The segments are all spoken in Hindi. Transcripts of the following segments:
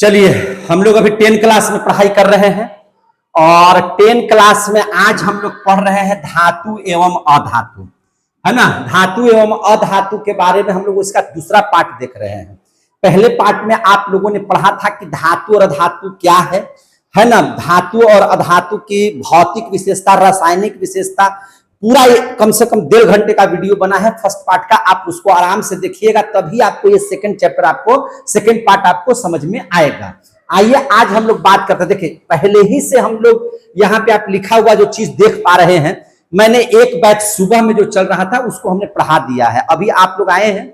चलिए, हम लोग अभी 10 क्लास में पढ़ाई कर रहे हैं और 10 क्लास में आज हम लोग पढ़ रहे हैं धातु एवं अधातु, है ना। धातु एवं अधातु के बारे में हम लोग इसका दूसरा पार्ट देख रहे हैं। पहले पार्ट में आप लोगों ने पढ़ा था कि धातु और अधातु क्या है ना। धातु और अधातु की भौतिक विशेषता, रासायनिक विशेषता, पूरा कम से कम 1.5 घंटे का वीडियो बना है फर्स्ट पार्ट का। आप उसको आराम से देखिएगा, तभी आपको ये सेकंड चैप्टर, आपको सेकंड पार्ट आपको समझ में आएगा। आइए आज हम लोग बात करते हैं। देखिए, पहले ही से हम लोग यहाँ पे आप लिखा हुआ जो चीज देख पा रहे हैं, मैंने एक बैच सुबह में जो चल रहा था उसको हमने पढ़ा दिया है। अभी आप लोग आए हैं,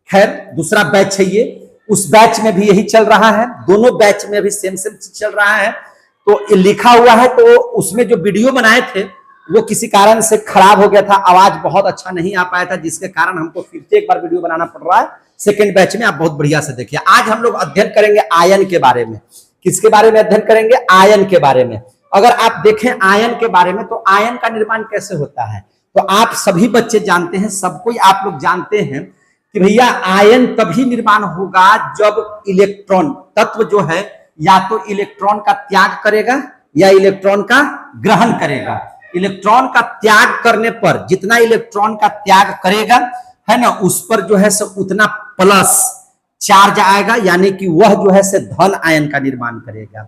खैर दूसरा बैच है ये, उस बैच में भी यही चल रहा है। दोनों बैच में अभी सेम चल रहा है। तो लिखा हुआ है, तो उसमें जो वीडियो बनाए थे वो किसी कारण से खराब हो गया था, आवाज बहुत अच्छा नहीं आ पाया था, जिसके कारण हमको फिर से एक बार वीडियो बनाना पड़ रहा है। सेकंड बैच में आप बहुत बढ़िया से देखिए। आज हम लोग अध्ययन करेंगे आयन के बारे में। किसके बारे में अध्ययन करेंगे? आयन के बारे में। अगर आप देखें आयन के बारे में, तो आयन का निर्माण कैसे होता है, तो आप सभी बच्चे जानते हैं, सब कोई आप लोग जानते हैं कि भैया आयन तभी निर्माण होगा जब इलेक्ट्रॉन तत्व जो है या तो इलेक्ट्रॉन का त्याग करेगा या इलेक्ट्रॉन का ग्रहण करेगा। इलेक्ट्रॉन का त्याग करने पर, जितना इलेक्ट्रॉन का त्याग करेगा, है ना, उस पर जो है से उतना प्लस चार्ज आएगा, यानी कि वह जो है से धन आयन का निर्माण करेगा।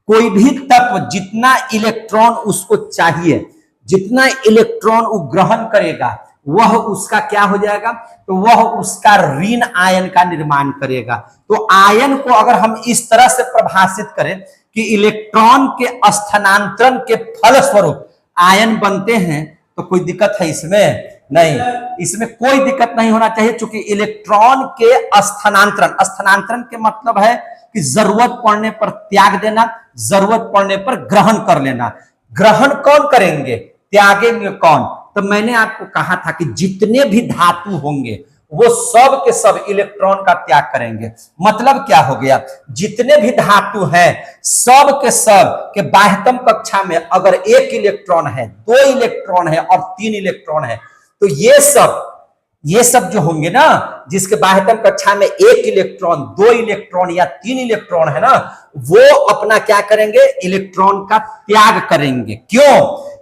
कोई भी तत्व जितना इलेक्ट्रॉन उसको चाहिए, जितना इलेक्ट्रॉन वो ग्रहण करेगा, वह उसका क्या हो जाएगा, तो वह उसका ऋण आयन का निर्माण करेगा। तो आयन को अगर हम इस तरह से परिभाषित करें कि इलेक्ट्रॉन के स्थानांतरण के फलस्वरूप आयन बनते हैं, तो कोई दिक्कत है इसमें? नहीं, इसमें कोई दिक्कत नहीं होना चाहिए। क्योंकि इलेक्ट्रॉन के स्थानांतरण के मतलब है कि जरूरत पड़ने पर त्याग देना, जरूरत पड़ने पर ग्रहण कर लेना। ग्रहण कौन करेंगे, त्यागेंगे कौन? तो मैंने आपको कहा था कि जितने भी धातु होंगे वो सब के सब इलेक्ट्रॉन का त्याग करेंगे। मतलब क्या हो गया, जितने भी धातु हैं सब के सब के बाह्यतम कक्षा में अगर 1 इलेक्ट्रॉन है, 2 इलेक्ट्रॉन है और 3 इलेक्ट्रॉन है, तो ये सब जो होंगे ना, जिसके बाह्यतम कक्षा में 1 इलेक्ट्रॉन, 2 इलेक्ट्रॉन या 3 इलेक्ट्रॉन है ना, वो अपना क्या करेंगे, इलेक्ट्रॉन का त्याग करेंगे। क्यों?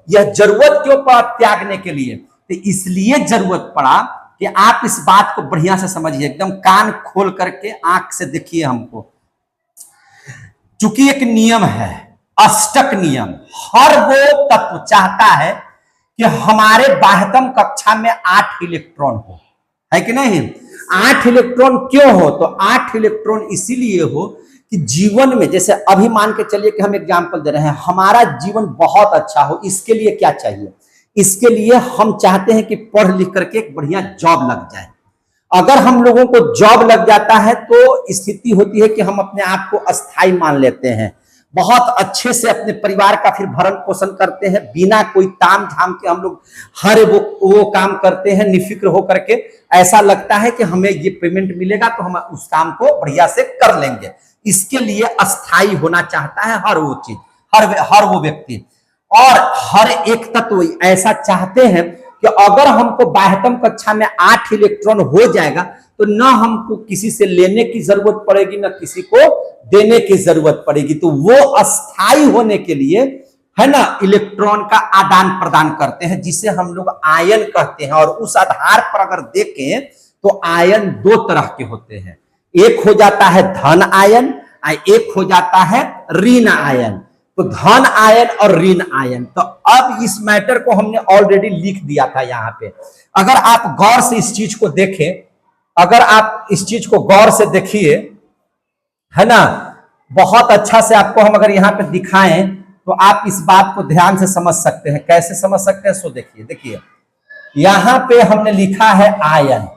यह जरूरत क्यों पड़ा त्यागने के लिए? तो इसलिए जरूरत पड़ा कि आप इस बात को बढ़िया से समझिए, एकदम कान खोल करके आंख से देखिए हमको। चूंकि एक नियम है, अष्टक नियम, हर वो तत्व चाहता है कि हमारे बाह्यतम कक्षा में 8 इलेक्ट्रॉन हो, है कि नहीं? 8 इलेक्ट्रॉन क्यों हो? तो 8 इलेक्ट्रॉन इसीलिए हो कि जीवन में, जैसे अभी मान के चलिए कि हम एग्जाम्पल दे रहे हैं, हमारा जीवन बहुत अच्छा हो, इसके लिए क्या चाहिए? इसके लिए हम चाहते हैं कि पढ़ लिख करके एक बढ़िया जॉब लग जाए। अगर हम लोगों को जॉब लग जाता है तो स्थिति होती है कि हम अपने आप को अस्थाई मान लेते हैं, बहुत अच्छे से अपने परिवार का फिर भरण पोषण करते हैं, बिना कोई ताम झाम के हम लोग हर वो काम करते हैं निफिक्र होकर के। ऐसा लगता है कि हमें ये पेमेंट मिलेगा तो हम उस काम को बढ़िया से कर लेंगे। इसके लिए अस्थाई होना चाहता है हर वो चीज, हर वो व्यक्ति, और हर एक तत्व ऐसा चाहते हैं कि अगर हमको बाह्यतम कक्षा में 8 इलेक्ट्रॉन हो जाएगा तो न हमको किसी से लेने की जरूरत पड़ेगी, न किसी को देने की जरूरत पड़ेगी। तो वो अस्थाई होने के लिए, है ना, इलेक्ट्रॉन का आदान प्रदान करते हैं, जिसे हम लोग आयन कहते हैं। और उस आधार पर अगर देखें तो आयन 2 तरह के होते हैं, एक हो जाता है धन आयन और एक हो जाता है ऋण आयन। तो धन आयन और ऋण आयन, तो अब इस मैटर को हमने ऑलरेडी लिख दिया था यहाँ पे। अगर आप गौर से इस चीज को देखें, अगर आप इस चीज को गौर से देखिए, है ना, बहुत अच्छा से आपको हम अगर यहाँ पे दिखाएं तो आप इस बात को ध्यान से समझ सकते हैं। कैसे समझ सकते हैं? सो देखिए यहाँ पे हमने लिखा है आयन,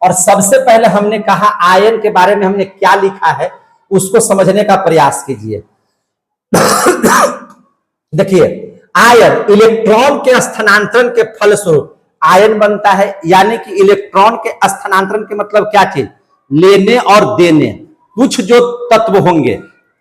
और सबसे पहले हमने कहा आयन के बारे में हमने क्या लिखा है उसको समझने का प्रयास कीजिए। देखिए, आयन इलेक्ट्रॉन के स्थानांतरण के फलस्वरूप आयन बनता है, यानी कि इलेक्ट्रॉन के स्थानांतरण के मतलब क्या चीज, लेने और देने। कुछ जो तत्व होंगे,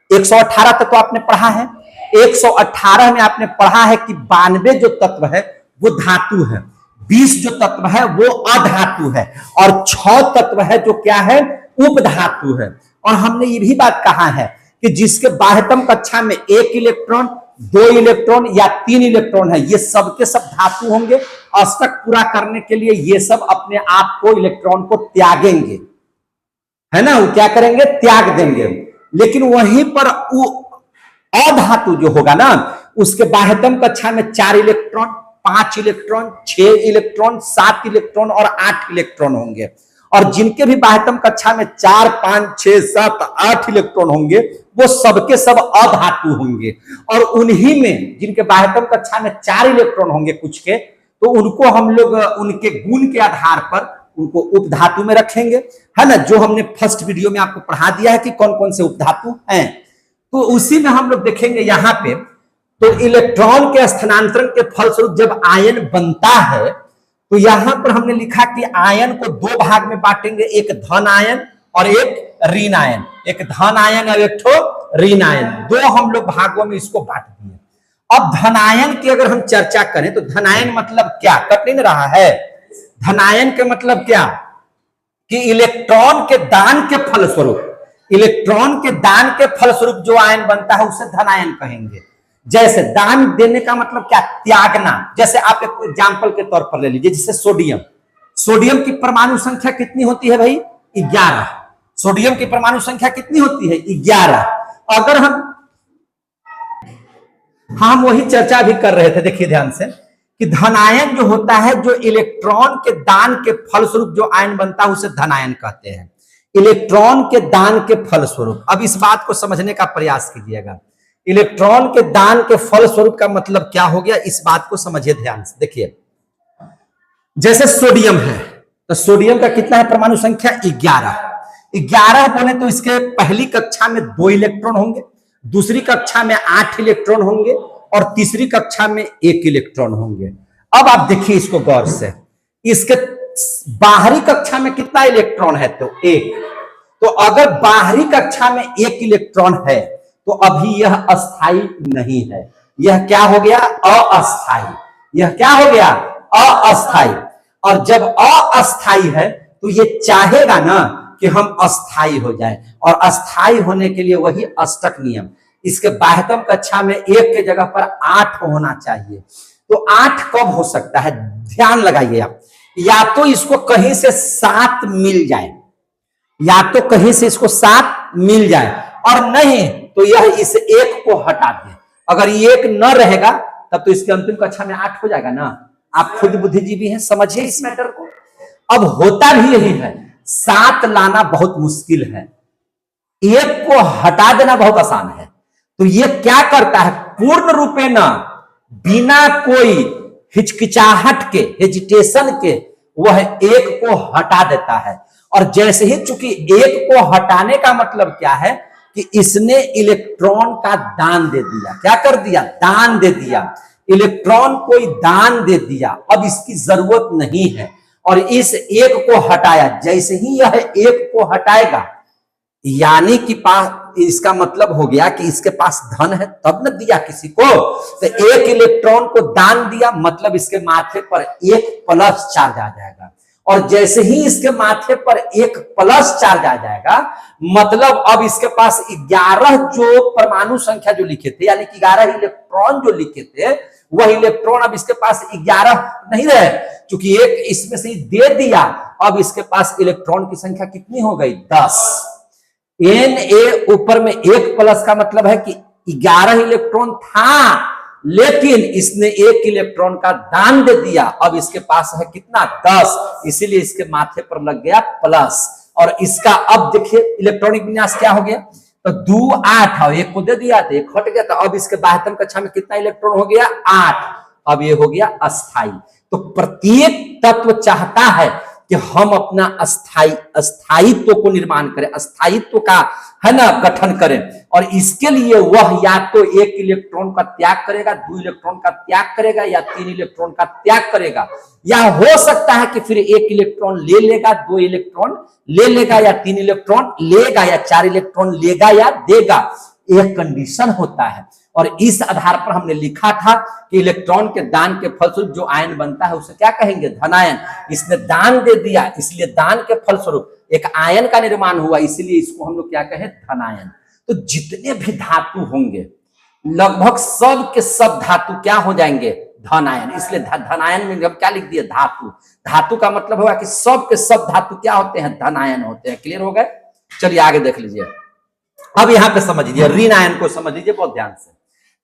118 तत्व आपने पढ़ा है, 118 में आपने पढ़ा है कि 92 जो तत्व है वो धातु है, 20 जो तत्व है वो अधातु है, और 6 तत्व है जो क्या है, उपधातु है। और हमने ये भी बात कहा है कि जिसके बाह्यतम कक्षा में 1 इलेक्ट्रॉन, 2 इलेक्ट्रॉन या 3 इलेक्ट्रॉन है, ये सब के सब धातु होंगे। अष्टक पूरा करने के लिए ये सब अपने आप को, इलेक्ट्रॉन को त्यागेंगे, है ना, वो क्या करेंगे, त्याग देंगे। लेकिन वहीं पर अधातु जो होगा ना, उसके बाह्यतम कक्षा में 4 इलेक्ट्रॉन, 5 इलेक्ट्रॉन, 6 इलेक्ट्रॉन, 7 इलेक्ट्रॉन और 8 इलेक्ट्रॉन होंगे। और जिनके भी बाह्यतम कक्षा में 4, 5, 6, 7, 8 इलेक्ट्रॉन होंगे, वो सबके सब अधातु होंगे। और उन्हीं में जिनके बाह्यतम कक्षा में 4 इलेक्ट्रॉन होंगे कुछ के, तो उनको हम लोग उनके गुण के आधार पर उनको उपधातु में रखेंगे, है ना, जो हमने फर्स्ट वीडियो में आपको पढ़ा दिया है कि कौन कौन से उपधातु हैं। तो उसी में हम लोग देखेंगे यहाँ पे। तो इलेक्ट्रॉन के स्थानांतरण के फलस्वरूप जब आयन बनता है, तो यहां पर हमने लिखा कि आयन को 2 भाग में बांटेंगे, एक धन आयन और एक ऋण आयन, एक धन आयन और एक ठो ऋण आयन, 2 हम लोग भागों में इसको बांट दिए। अब धनायन की अगर हम चर्चा करें तो धनायन मतलब क्या, कट नहीं रहा है, धनायन के मतलब क्या कि इलेक्ट्रॉन के दान के फलस्वरूप, इलेक्ट्रॉन के दान के फलस्वरूप जो आयन बनता है उसे धनायन कहेंगे। जैसे दान देने का मतलब क्या, त्यागना। जैसे आप एक एग्जांपल के तौर पर ले लीजिए, जैसे सोडियम, सोडियम की परमाणु संख्या कितनी होती है भाई, 11। सोडियम की परमाणु संख्या कितनी होती है, 11। अगर हम वही चर्चा भी कर रहे थे, देखिए ध्यान से, कि धनायन जो होता है, जो इलेक्ट्रॉन के दान के फलस्वरूप जो आयन बनता है उसे धनायन कहते हैं, इलेक्ट्रॉन के दान के फलस्वरूप। अब इस बात को समझने का प्रयास कीजिएगा, इलेक्ट्रॉन के दान के फलस्वरूप का मतलब क्या हो गया, इस बात को समझिए ध्यान से। देखिए जैसे सोडियम है, तो सोडियम का कितना है परमाणु संख्या, 11 बोले तो इसके पहली कक्षा में 2 इलेक्ट्रॉन होंगे, दूसरी कक्षा में 8 इलेक्ट्रॉन होंगे और तीसरी कक्षा में 1 इलेक्ट्रॉन होंगे। अब आप देखिए इसको गौर से, इसके बाहरी कक्षा में कितना इलेक्ट्रॉन है, तो 1। तो अगर बाहरी कक्षा में 1 इलेक्ट्रॉन है तो अभी यह अस्थाई नहीं है, यह क्या हो गया, अस्थाई। यह क्या हो गया, अस्थाई। और जब अस्थाई है तो ये चाहेगा ना कि हम अस्थाई हो जाए, और अस्थाई होने के लिए वही अष्टक नियम, इसके बाह्यतम कक्षा में 1 के जगह पर 8 होना चाहिए। तो 8 कब हो सकता है, ध्यान लगाइए आप, या तो इसको कहीं से 7 मिल जाए, या तो कहीं से इसको 7 मिल जाए, और नहीं तो यह इस 1 को हटा दे। अगर ये 1 न रहेगा तब तो इसके अंतिम कक्षा में 8 हो जाएगा ना। आप खुद बुद्धिजीवी हैं, समझिए इस मैटर को। अब होता भी यही है, 7 लाना बहुत मुश्किल है, 1 को हटा देना बहुत आसान है। तो ये क्या करता है, पूर्ण रूपे न, बिना कोई हिचकिचाहट के, हेजिटेशन के, वह 1 को हटा देता है। और जैसे ही, चूंकि 1 को हटाने का मतलब क्या है कि इसने इलेक्ट्रॉन का दान दे दिया, क्या कर दिया, दान दे दिया, इलेक्ट्रॉन कोई दान दे दिया, अब इसकी जरूरत नहीं है, और इस 1 को हटाया। जैसे ही यह 1 को हटाएगा, यानी कि इसका मतलब हो गया कि इसके पास धन है तब न दिया किसी को, तो 1 इलेक्ट्रॉन को दान दिया, मतलब इसके माथे पर 1 प्लस चार्ज आ जाएगा। और जैसे ही इसके माथे पर 1 प्लस चार्ज आ जाएगा, मतलब अब इसके पास 11 जो परमाणु संख्या जो लिखे थे, यानी कि 11 इलेक्ट्रॉन जो लिखे थे, वह इलेक्ट्रॉन अब इसके पास 11 नहीं रहे, क्योंकि 1 इसमें से दे दिया। अब इसके पास इलेक्ट्रॉन की संख्या कितनी हो गई, 10। Na ऊपर में 1 प्लस का मतलब है कि 11 इलेक्ट्रॉन था, लेकिन इसने 1 इलेक्ट्रॉन का दान दे दिया। अब इसके पास है कितना, 10, इसीलिए इसके माथे पर लग गया प्लस। और इसका अब देखिए इलेक्ट्रॉनिक विन्यास क्या हो गया, तो 2 8 और 1 को दे दिया, तो 1 हट गया, तो अब इसके बाह्यतम कक्षा में कितना इलेक्ट्रॉन हो गया, 8। अब ये हो गया अस्थाई। तो प्रत्येक तत्व चाहता है कि हम अपना अस्थायित्व को निर्माण करें, अस्थायित्व का, है ना, गठन करें। और इसके लिए वह या तो 1 इलेक्ट्रॉन का त्याग करेगा, 2 इलेक्ट्रॉन का त्याग करेगा, या 3 इलेक्ट्रॉन का त्याग करेगा, या हो सकता है कि फिर 1 इलेक्ट्रॉन ले लेगा, 2 इलेक्ट्रॉन ले लेगा, या 3 इलेक्ट्रॉन लेगा, या 4 इलेक्ट्रॉन लेगा या देगा। एक कंडीशन होता है, और इस आधार पर हमने लिखा था कि इलेक्ट्रॉन के दान के फलस्वरूप जो आयन बनता है उसे क्या कहेंगे, धनायन। इसने दान दे दिया, इसलिए दान के फलस्वरूप एक आयन का निर्माण हुआ, इसलिए इसको हम लोग क्या कहें, धनायन। तो जितने भी धातु होंगे लगभग सब के सब धातु क्या हो जाएंगे, धन आयन। इसलिए धन आयन में हम क्या लिख दिए, धातु। धातु का मतलब होगा कि सब के सब धातु क्या होते हैं, धन आयन होते हैं। क्लियर हो गए? चलिए आगे देख लीजिए। अब यहां पे समझ लीजिए, ऋण आयन को समझ लीजिए बहुत ध्यान से।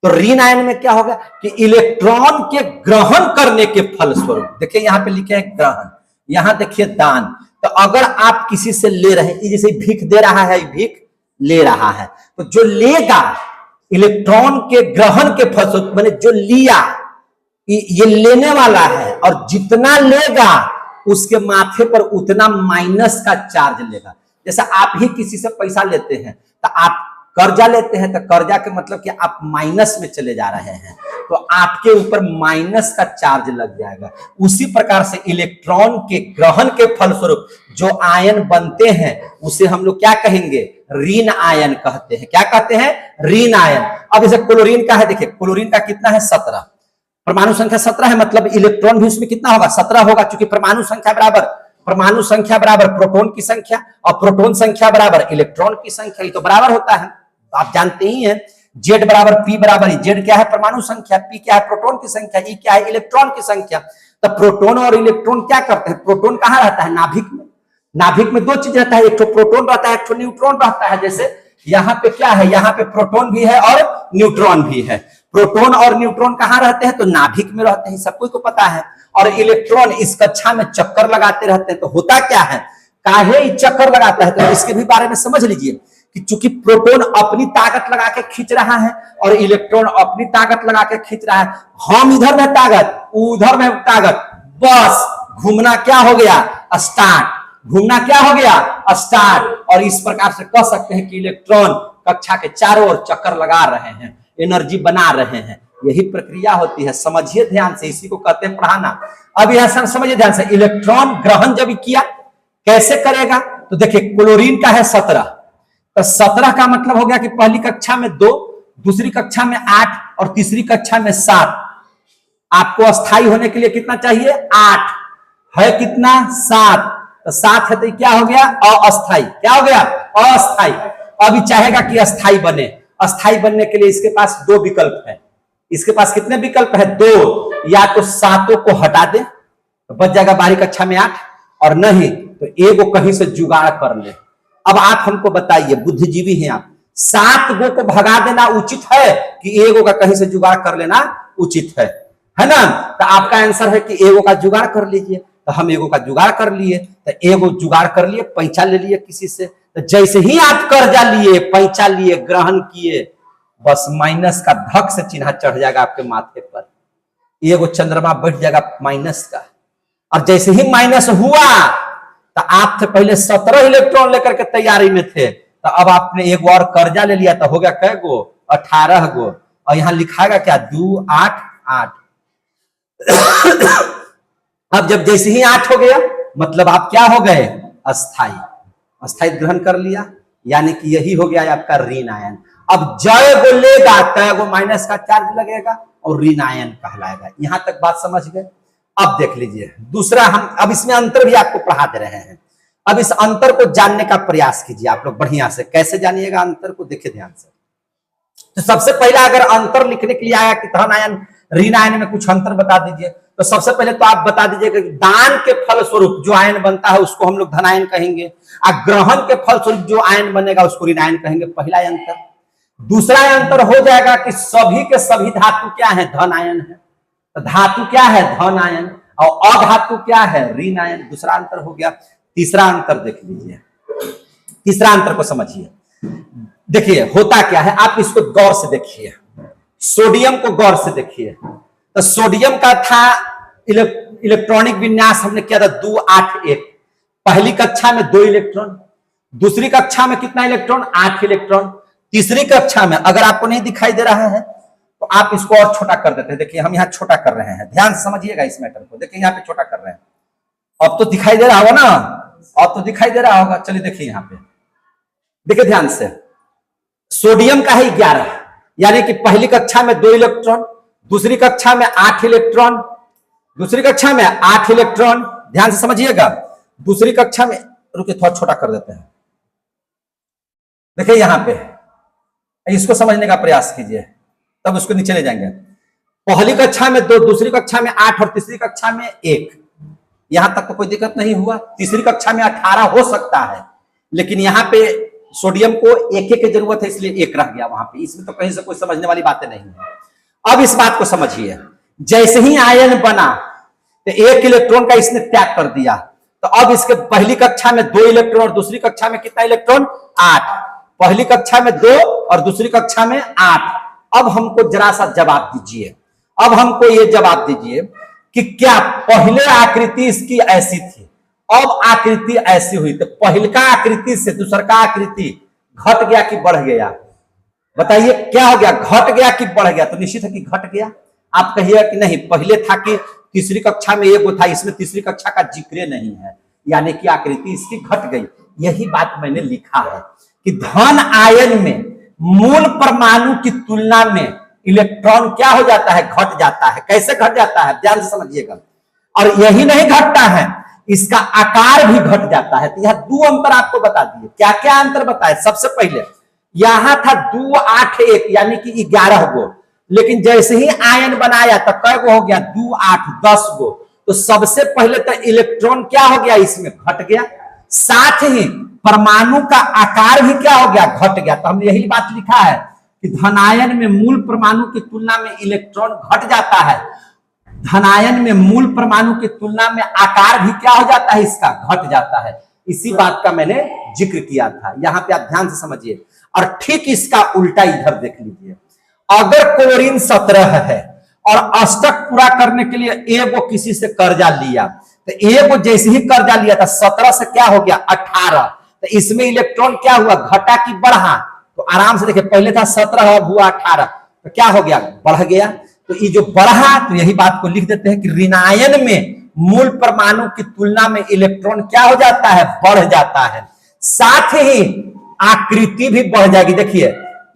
तो ऋण आयन में क्या होगा कि इलेक्ट्रॉन के ग्रहण करने के फलस्वरूप, देखिए यहां पे लिखे हैं ग्रहण, यहां देखिए दान। तो अगर आप किसी से ले रहे हैं, जैसे भीख दे रहा है, भीख ले रहा है, तो जो लेगा इलेक्ट्रॉन के ग्रहण के फलस्वरूप, मैंने जो लिया ये लेने वाला है, और जितना लेगा उसके माथे पर उतना माइनस का चार्ज लेगा। जैसे आप ही किसी से पैसा लेते हैं, तो आप कर्जा लेते हैं, तो कर्जा के मतलब कि आप माइनस में चले जा रहे हैं, तो आपके ऊपर माइनस का चार्ज लग जाएगा। उसी प्रकार से इलेक्ट्रॉन के ग्रहण के फलस्वरूप जो आयन बनते हैं उसे हम लोग क्या कहेंगे, ऋण आयन कहते हैं। क्या कहते हैं, ऋण आयन। अब जैसे क्लोरीन का है, देखिए क्लोरीन का कितना है, 17, परमाणु संख्या 17 है, मतलब इलेक्ट्रॉन भी उसमें कितना होगा, 17 होगा, क्योंकि परमाणु संख्या बराबर प्रोटॉन की संख्या, और प्रोटॉन संख्या बराबर इलेक्ट्रॉन की संख्या, ये तो बराबर होता है, आप जानते ही हैं। जेड बराबर पी बराबर, जेड क्या है, परमाणु संख्या, पी क्या है, प्रोटॉन की संख्या, ई क्या है, इलेक्ट्रॉन की संख्या। तो प्रोटॉन और इलेक्ट्रॉन क्या करते हैं, प्रोटॉन कहां रहता है, नाभिक में। नाभिक में दो चीज रहता है, एक तो प्रोटॉन रहता है, एक तो न्यूट्रॉन रहता है। जैसे यहाँ पे क्या है, यहाँ पे प्रोटॉन भी है और न्यूट्रॉन भी है। प्रोटॉन और न्यूट्रॉन कहां रहते हैं, तो नाभिक में रहते हैं, सबको को पता है। और इलेक्ट्रॉन इस कक्षा में चक्कर लगाते रहते हैं। तो होता क्या है, काहे चक्कर लगाता है, तो इसके भी बारे में समझ लीजिए कि चूंकि प्रोटॉन अपनी ताकत लगा के खींच रहा है और इलेक्ट्रॉन अपनी ताकत लगा के खींच रहा है, हम इधर में ताकत, उधर में ताकत, बस घूमना क्या हो गया, स्टार्ट। घूमना क्या हो गया, स्टार्ट। और इस प्रकार से कह सकते हैं कि इलेक्ट्रॉन कक्षा के चारों ओर चक्कर लगा रहे हैं, एनर्जी बना रहे हैं। यही प्रक्रिया होती है, समझिए ध्यान से, इसी को कहते हैं पढ़ाना। अब यह समझिए ध्यान से, इलेक्ट्रॉन ग्रहण जब किया कैसे करेगा, तो देखिए क्लोरीन का है 17, तो 17 का मतलब हो गया कि पहली कक्षा में 2, दूसरी कक्षा में 8 और तीसरी कक्षा में 7। आपको अस्थाई होने के लिए कितना चाहिए, 8 है, कितना 7, तो 7 है, तो क्या हो गया, अस्थाई। क्या हो गया, अस्थाई। अभी चाहेगा कि अस्थाई बने, अस्थाई बनने के लिए इसके पास 2 विकल्प है। इसके पास कितने विकल्प है, 2। या तो 7 को हटा दे तो बच जाएगा बारहवीं कक्षा में 8, और नहीं तो एगो कहीं से जुगाड़ कर ले। अब आप हमको बताइए, बुद्धिजीवी हैं आप, 7 गो को भगा देना उचित है कि एगो का कहीं से जुगाड़ कर लेना उचित है ना? तो आपका आंसर है कि एगो का जुगाड़ कर लीजिए। तो हम एगो का जुगाड़ कर लिए, तो एगो जुगाड़ कर लिए, पैसा ले लिए किसी से। तो जैसे ही आप कर्जा लिए, पैसा लिए, ग्रहण किए, बस माइनस का धक से चिन्ह चढ़ जाएगा आपके माथे पर, एगो चंद्रमा बैठ जाएगा माइनस का। और जैसे ही माइनस हुआ, तो आप थे पहले 17 इलेक्ट्रॉन लेकर के तैयारी में थे, तो अब आपने एक और कर्जा ले लिया, तो हो गया कै गो, 18 गो। और यहां लिखाएगा क्या, 2 8 8। अब जब जैसे ही 8 हो गया, मतलब आप क्या हो गए, अस्थाई। अस्थाई ग्रहण कर लिया, यानी कि यही हो गया आपका ऋण आयन। अब जय गो लेगा तय गो माइनस का चार्ज लगेगा और ऋण आयन कहलाएगा। यहां तक बात समझ गए? अब देख लीजिए दूसरा, हम अब इसमें अंतर भी आपको पढ़ा दे रहे हैं। अब इस अंतर को जानने का प्रयास कीजिए आप लोग बढ़िया से। कैसे जानिएगा अंतर को, देखिए ध्यान से। तो सबसे पहला अगर अंतर लिखने के लिए आया कि धन आयन ऋण आयन में कुछ अंतर बता दीजिए, तो सबसे पहले तो आप बता दीजिए कि दान के फलस्वरूप जो आयन बनता है उसको हम लोग धन आयन कहेंगे, और ग्रहण के फलस्वरूप जो आयन बनेगा उसको ऋण आयन कहेंगे। पहला अंतर। दूसरा अंतर हो जाएगा कि सभी के सभी धातु क्या है, धन आयन है। तो धातु क्या है, धन आयन, और अधातु क्या है, ऋण आयन। दूसरा अंतर हो गया। तीसरा अंतर देख लीजिए, तीसरा अंतर को समझिए। देखिए होता क्या है, आप इसको गौर से देखिए, सोडियम को गौर से देखिए। तो सोडियम का था इलेक्ट्रॉनिक विन्यास हमने किया था 2 8 1। पहली कक्षा में 2 इलेक्ट्रॉन, दूसरी कक्षा में कितना इलेक्ट्रॉन, 8 इलेक्ट्रॉन। तीसरी कक्षा में अगर आपको नहीं दिखाई दे रहा है तो आप इसको और छोटा कर देते हैं। देखिए हम यहाँ छोटा कर रहे हैं, ध्यान से समझिएगा इस मैटर को। देखिए यहाँ पे छोटा कर रहे हैं, अब तो दिखाई दे रहा होगा ना, अब तो दिखाई दे रहा होगा। चलिए देखिए यहाँ पे, देखिए ध्यान से, सोडियम का है 11, यानी कि पहली कक्षा में 2 इलेक्ट्रॉन, दूसरी कक्षा में 8 इलेक्ट्रॉन, दूसरी कक्षा में 8 इलेक्ट्रॉन। ध्यान से समझिएगा, दूसरी कक्षा में, रुकिए थोड़ा छोटा कर देते हैं। देखिए यहां पे इसको समझने का प्रयास कीजिए, तब उसको नीचे ले जाएंगे। पहली कक्षा में 2, दूसरी कक्षा में 8 और तीसरी कक्षा में 1। यहां तक तो कोई दिक्कत नहीं हुआ। तीसरी कक्षा में 18 हो सकता है, लेकिन यहाँ पे सोडियम को 1 की जरूरत है, इसलिए 1 रह गया वहां पे। इसमें तो कहीं से कोई समझने वाली बातें नहीं है। अब इस बात को समझिए, जैसे ही आयन बना तो 1 इलेक्ट्रॉन का इसने त्याग कर दिया, तो अब इसके पहली कक्षा में 2 इलेक्ट्रॉन और दूसरी कक्षा में कितना इलेक्ट्रॉन? 8। पहली कक्षा में 2 और दूसरी कक्षा में 8। अब हमको जरा सा जवाब दीजिए, अब हमको ये जवाब दीजिए कि क्या पहले आकृति इसकी ऐसी थी, अब आकृति ऐसी हुई, तो पहले का आकृति से दूसरा का आकृति घट गया कि बढ़ गया? बताइए क्या हो गया, घट गया कि बढ़ गया? तो निश्चित है कि घट गया। आप कहिएगा कि नहीं, पहले था कि तीसरी कक्षा में 1 था, इसमें तीसरी कक्षा का जिक्र नहीं है, यानी कि आकृति इसकी घट गई। यही बात मैंने लिखा है कि धन आयन में मूल परमाणु की तुलना में इलेक्ट्रॉन क्या हो जाता है? घट जाता है। कैसे घट जाता है, ध्यान से समझिएगा। और यही नहीं घटता है, इसका आकार भी घट जाता है। तो यह 2 अंतर आपको बता दिए। क्या क्या अंतर बताए? सबसे पहले यहां था 2, 8, 1 यानी कि 11 गो, लेकिन जैसे ही आयन बनाया तो कै गो हो गया? 2, 8, 10 गो। तो सबसे पहले तो इलेक्ट्रॉन क्या हो गया? इसमें घट गया। साथ ही परमाणु का आकार भी क्या हो गया? घट गया। तो हमने यही बात लिखा है कि धनायन में मूल परमाणु की तुलना में इलेक्ट्रॉन घट जाता है, धनायन में मूल परमाणु की तुलना में आकार भी क्या हो जाता है? इसका घट जाता है। इसी बात का मैंने जिक्र किया था, यहां पे आप ध्यान से समझिए। और ठीक इसका उल्टा इधर देख लीजिए, अगर क्लोरीन 17 है और अष्टक पूरा करने के लिए एगो किसी से कर्जा लिया, तो एगो जैसे ही कर्जा लिया था 17 से क्या हो गया? 18। तो इसमें इलेक्ट्रॉन क्या हुआ? घटा कि बढ़ा? तो आराम से देखिए, पहले था 17 और हुआ 18, तो क्या हो गया? बढ़ गया। तो ये जो बढ़ा, तो यही बात को लिख देते हैं कि ऋणायन में मूल परमाणु की तुलना में इलेक्ट्रॉन क्या हो जाता है? बढ़ जाता है। साथ ही आकृति भी बढ़ जाएगी। देखिए,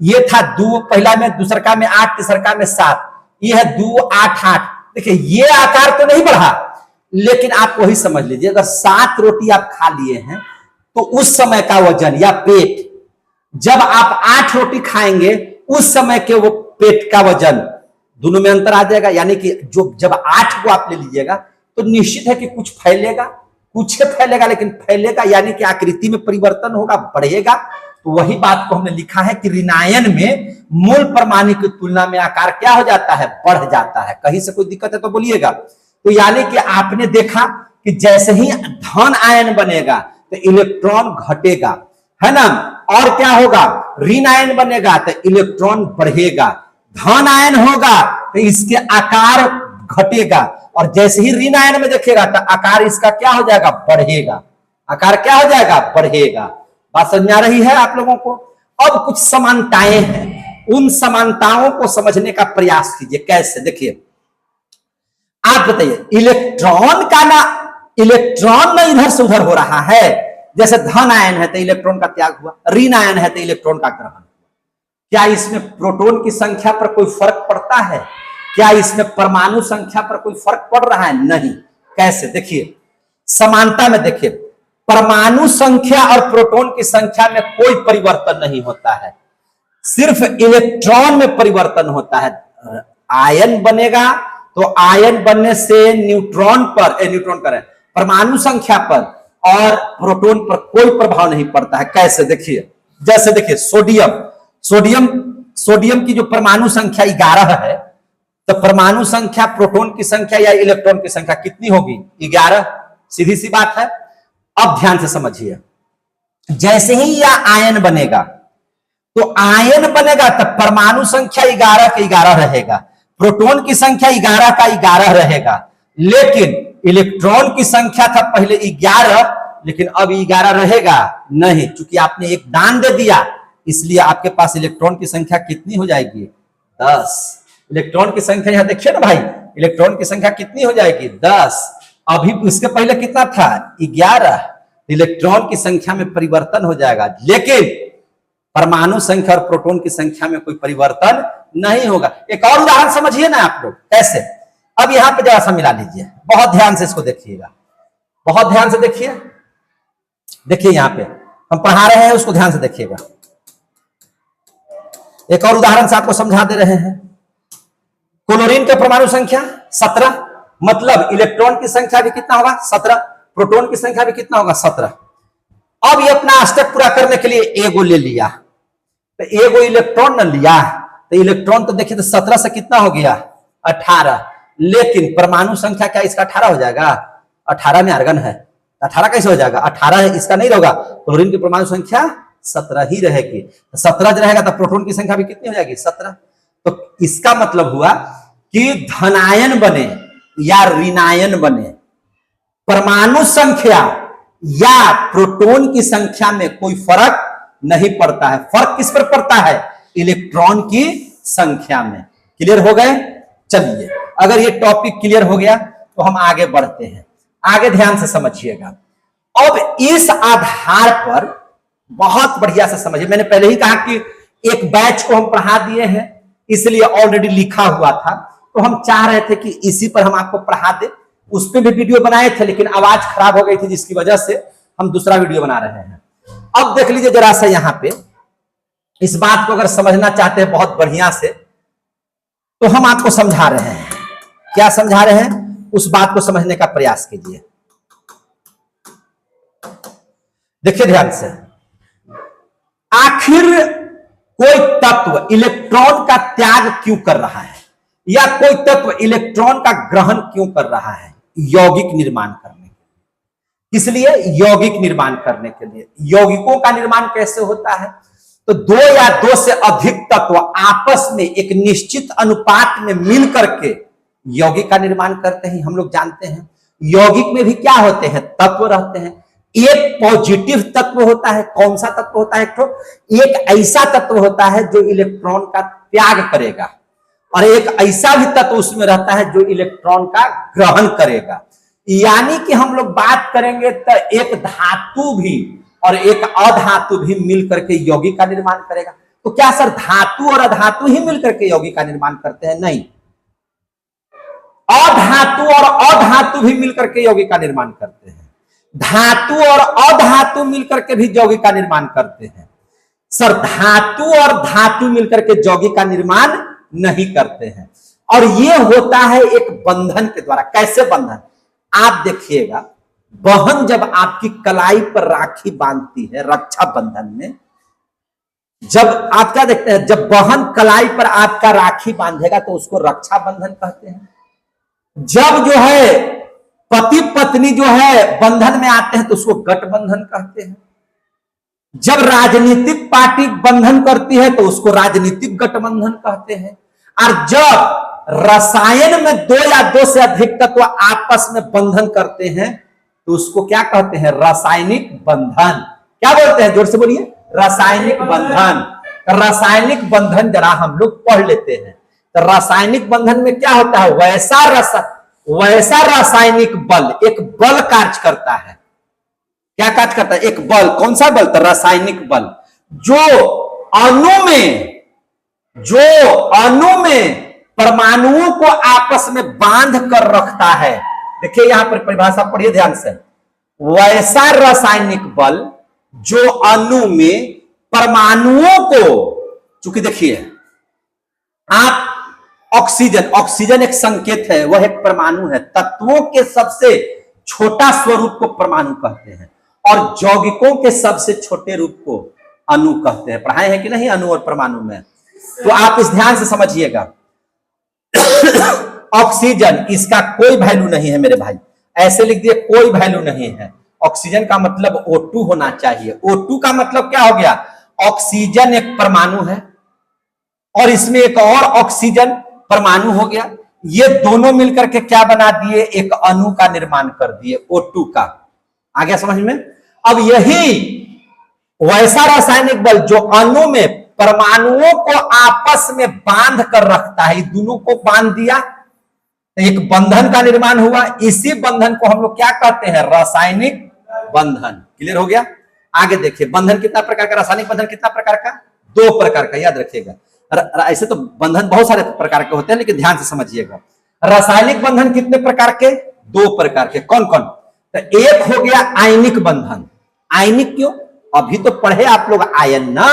ये था 2 पहला में, दूसरा में 8, तीसरा में 7, ये है 2, 8, 8। देखिए, ये आकार तो नहीं बढ़ा, लेकिन आप वही समझ लीजिए, अगर 7 रोटी आप खा लिए हैं तो उस समय का वजन या पेट, जब आप 8 रोटी खाएंगे उस समय के वो पेट का वजन, दोनों में अंतर आ जाएगा। यानी कि जो जब 8 को आप ले लीजिएगा तो निश्चित है कि कुछ फैलेगा, कुछ फैलेगा, लेकिन फैलेगा यानी कि आकृति में परिवर्तन होगा, बढ़ेगा। तो वही बात को हमने लिखा है कि ऋणायन में मूल परमाणु की तुलना में आकार क्या हो जाता है? बढ़ जाता है। कहीं से कोई दिक्कत है तो बोलिएगा। तो यानी कि आपने देखा कि जैसे ही धन आयन बनेगा तो इलेक्ट्रॉन घटेगा, है ना, और क्या होगा? ऋण आयन बनेगा तो इलेक्ट्रॉन बढ़ेगा, धन आयन होगा तो इसके आकार घटेगा, और जैसे ही ऋण आयन में देखेगा तो आकार इसका क्या हो जाएगा? बढ़ेगा। आकार क्या हो जाएगा? बढ़ेगा। बात समझ आ रही है आप लोगों को? अब कुछ समानताएं हैं, उन समानताओं को समझने का प्रयास कीजिए। कैसे? देखिए, आप बताइए, इलेक्ट्रॉन ना इधर से उधर हो रहा है। जैसे धन आयन है तो इलेक्ट्रॉन का त्याग हुआ, ऋण आयन है तो इलेक्ट्रॉन का ग्रहण हुआ। क्या इसमें प्रोटॉन की संख्या पर कोई फर्क पड़ता है? क्या इसमें परमाणु संख्या पर कोई फर्क पड़ रहा है? नहीं। कैसे? देखिए, समानता में देखिए, परमाणु संख्या और प्रोटॉन की संख्या में कोई परिवर्तन नहीं होता है, सिर्फ इलेक्ट्रॉन में परिवर्तन होता है। आयन बनेगा तो आयन बनने से न्यूट्रॉन करें, परमाणु संख्या पर और प्रोटॉन पर कोई प्रभाव नहीं पड़ता है। कैसे? देखिए, जैसे देखिए, सोडियम की जो परमाणु संख्या 11 है, तो परमाणु संख्या प्रोटॉन की संख्या या इलेक्ट्रॉन की संख्या कितनी होगी? 11। सीधी सी बात है। अब ध्यान से समझिए, जैसे ही यह आयन बनेगा तो आयन बनेगा तो परमाणु संख्या 11 का 11 रहेगा, प्रोटॉन की संख्या 11 का 11 रहेगा, लेकिन इलेक्ट्रॉन की संख्या था पहले 11, लेकिन अब 11 रहेगा नहीं, क्योंकि आपने एक दान दे दिया, इसलिए आपके पास इलेक्ट्रॉन की संख्या कितनी हो जाएगी? 10। इलेक्ट्रॉन की संख्या यहां देखिए ना भाई, इलेक्ट्रॉन की संख्या कितनी हो जाएगी? 10। अभी इसके पहले कितना था? 11। इलेक्ट्रॉन की संख्या में परिवर्तन हो जाएगा, लेकिन परमाणु संख्या और प्रोटॉन की संख्या में कोई परिवर्तन नहीं होगा। एक और उदाहरण समझिए ना आप लोग। कैसे? अब यहां पे जरा सा मिला लीजिए, बहुत ध्यान से इसको देखिएगा, बहुत ध्यान से देखिए। देखिए, यहां पे हम पढ़ा रहे हैं, उसको ध्यान से देखिएगा। एक और उदाहरण से आपको समझा दे रहे हैं। क्लोरीन का परमाणु संख्या 17, मतलब इलेक्ट्रॉन की संख्या भी कितना होगा 17, प्रोटॉन की संख्या भी कितना होगा 17। अब ये अपना अष्टक पूरा करने के लिए एगो ले लिया, तो एगो इलेक्ट्रॉन न लिया, तो इलेक्ट्रॉन तो देखिए तो 17 से कितना हो गया 18, लेकिन परमाणु संख्या क्या इसका 18 हो जाएगा? 18 में आर्गन है, 18 कैसे हो जाएगा? 18 है, इसका नहीं होगा। क्लोरीन की परमाणु संख्या 17 ही रहेगी, 17 रहेगा तो प्रोटॉन की संख्या भी कितनी हो जाएगी 17। तो इसका मतलब हुआ कि धनायन बने या ऋणायन बने, परमाणु संख्या या प्रोटॉन की संख्या में कोई फर्क नहीं पड़ता है। फर्क किस पर पड़ता है? इलेक्ट्रॉन की संख्या में। क्लियर हो गए? चलिए, अगर ये टॉपिक क्लियर हो गया तो हम आगे बढ़ते हैं। आगे ध्यान से समझिएगा। अब इस आधार पर बहुत बढ़िया से समझिए। मैंने पहले ही कहा कि एक बैच को हम पढ़ा दिए हैं, इसलिए ऑलरेडी लिखा हुआ था, तो हम चाह रहे थे कि इसी पर हम आपको पढ़ा दे। उस पर भी वीडियो बनाए थे, लेकिन आवाज खराब हो गई थी, जिसकी वजह से हम दूसरा वीडियो बना रहे हैं। अब देख लीजिए जरा सा, यहां पे इस बात को अगर समझना चाहते हैं बहुत बढ़िया से, तो हम आपको समझा रहे हैं। क्या समझा रहे हैं? उस बात को समझने का प्रयास कीजिए। देखिए ध्यान से, आखिर कोई तत्व इलेक्ट्रॉन का त्याग क्यों कर रहा है, या कोई तत्व इलेक्ट्रॉन का ग्रहण क्यों कर रहा है? यौगिक निर्माण करने के लिए। इसलिए यौगिक निर्माण करने के लिए, यौगिकों का निर्माण कैसे होता है? तो दो या दो से अधिक तत्व आपस में एक निश्चित अनुपात में मिल करके यौगिक का निर्माण करते हैं। हम लोग जानते हैं यौगिक में भी क्या होते हैं? तत्व रहते हैं। एक पॉजिटिव तत्व होता है। कौन सा तत्व होता है? एक ऐसा तत्व होता है जो इलेक्ट्रॉन का त्याग करेगा, और एक ऐसा भी तत्व उसमें रहता है जो इलेक्ट्रॉन का ग्रहण करेगा। यानी कि हम लोग बात करेंगे तो एक धातु भी और एक अधातु भी मिलकर के यौगिक का निर्माण करेगा। तो क्या सर धातु और अधातु ही मिलकर के यौगिक का निर्माण करते हैं? नहीं, अधातु और अधातु भी मिलकर के यौगिक का निर्माण करते हैं। धातु और अधातु मिलकर के भी यौगिक का निर्माण करते हैं। सर धातु और धातु मिलकर के यौगिक का निर्माण नहीं करते हैं, और ये होता है एक बंधन के द्वारा। कैसे बंधन? आप देखिएगा, बहन जब आपकी कलाई पर राखी बांधती है रक्षा बंधन में, जब आप क्या देखते हैं, जब बहन कलाई पर आपका राखी बांधेगा तो उसको रक्षा बंधन कहते हैं। जब जो है पति पत्नी जो है बंधन में आते हैं तो उसको गठबंधन कहते हैं। जब राजनीतिक पार्टी बंधन करती है तो उसको राजनीतिक गठबंधन कहते हैं। और जब रसायन में दो या दो से अधिक तत्व आपस में बंधन करते हैं तो उसको क्या कहते हैं? रासायनिक बंधन। क्या बोलते हैं? जोर से बोलिए, रासायनिक बंधन। रासायनिक बंधन जरा हम लोग पढ़ लेते हैं। तो रासायनिक बंधन में क्या होता है? वैसा रासायनिक बल, एक बल कार्य करता है। क्या कार्य करता है? एक बल। कौन सा बल? तो रासायनिक बल, जो अणु में परमाणुओं को आपस में बांध कर रखता है। देखिए यहां पर परिभाषा पढ़िए ध्यान से। वैसा रासायनिक बल जो अणु में परमाणुओं को, चूंकि देखिए आप ऑक्सीजन एक संकेत है, वह एक परमाणु है। तत्वों के सबसे छोटा स्वरूप को परमाणु कहते हैं, और यौगिकों के सबसे छोटे रूप को अणु कहते हैं। पढ़ाए हैं कि नहीं अणु और परमाणु में? तो आप इस ध्यान से समझिएगा। ऑक्सीजन, इसका कोई वैल्यू नहीं है मेरे भाई, ऐसे लिख दिए, कोई वैल्यू नहीं है। ऑक्सीजन का मतलब O2 होना चाहिए। O2 का मतलब क्या हो गया? ऑक्सीजन एक परमाणु है और इसमें एक और ऑक्सीजन परमाणु हो गया। ये दोनों मिलकर के क्या बना दिए? एक अणु का निर्माण कर दिए, O2 का। आ गया समझ में? अब यही वैसा रासायनिक बल जो अणु में परमाणुओं को आपस में बांध कर रखता है, दोनों को बांध दिया, एक बंधन का निर्माण हुआ। इसी बंधन को हम लोग क्या कहते हैं? रासायनिक बंधन। क्लियर हो गया? आगे देखिए, बंधन कितना प्रकार का? रासायनिक बंधन कितना प्रकार का? 2 प्रकार का, याद रखिएगा। ऐसे तो बंधन बहुत सारे प्रकार के होते हैं, लेकिन ध्यान से समझिएगा। रासायनिक बंधन कितने प्रकार के? 2 प्रकार के। कौन कौन? तो एक हो गया आयनिक बंधन। आयनिक क्यों? अभी तो पढ़े आप लोग आयन ना।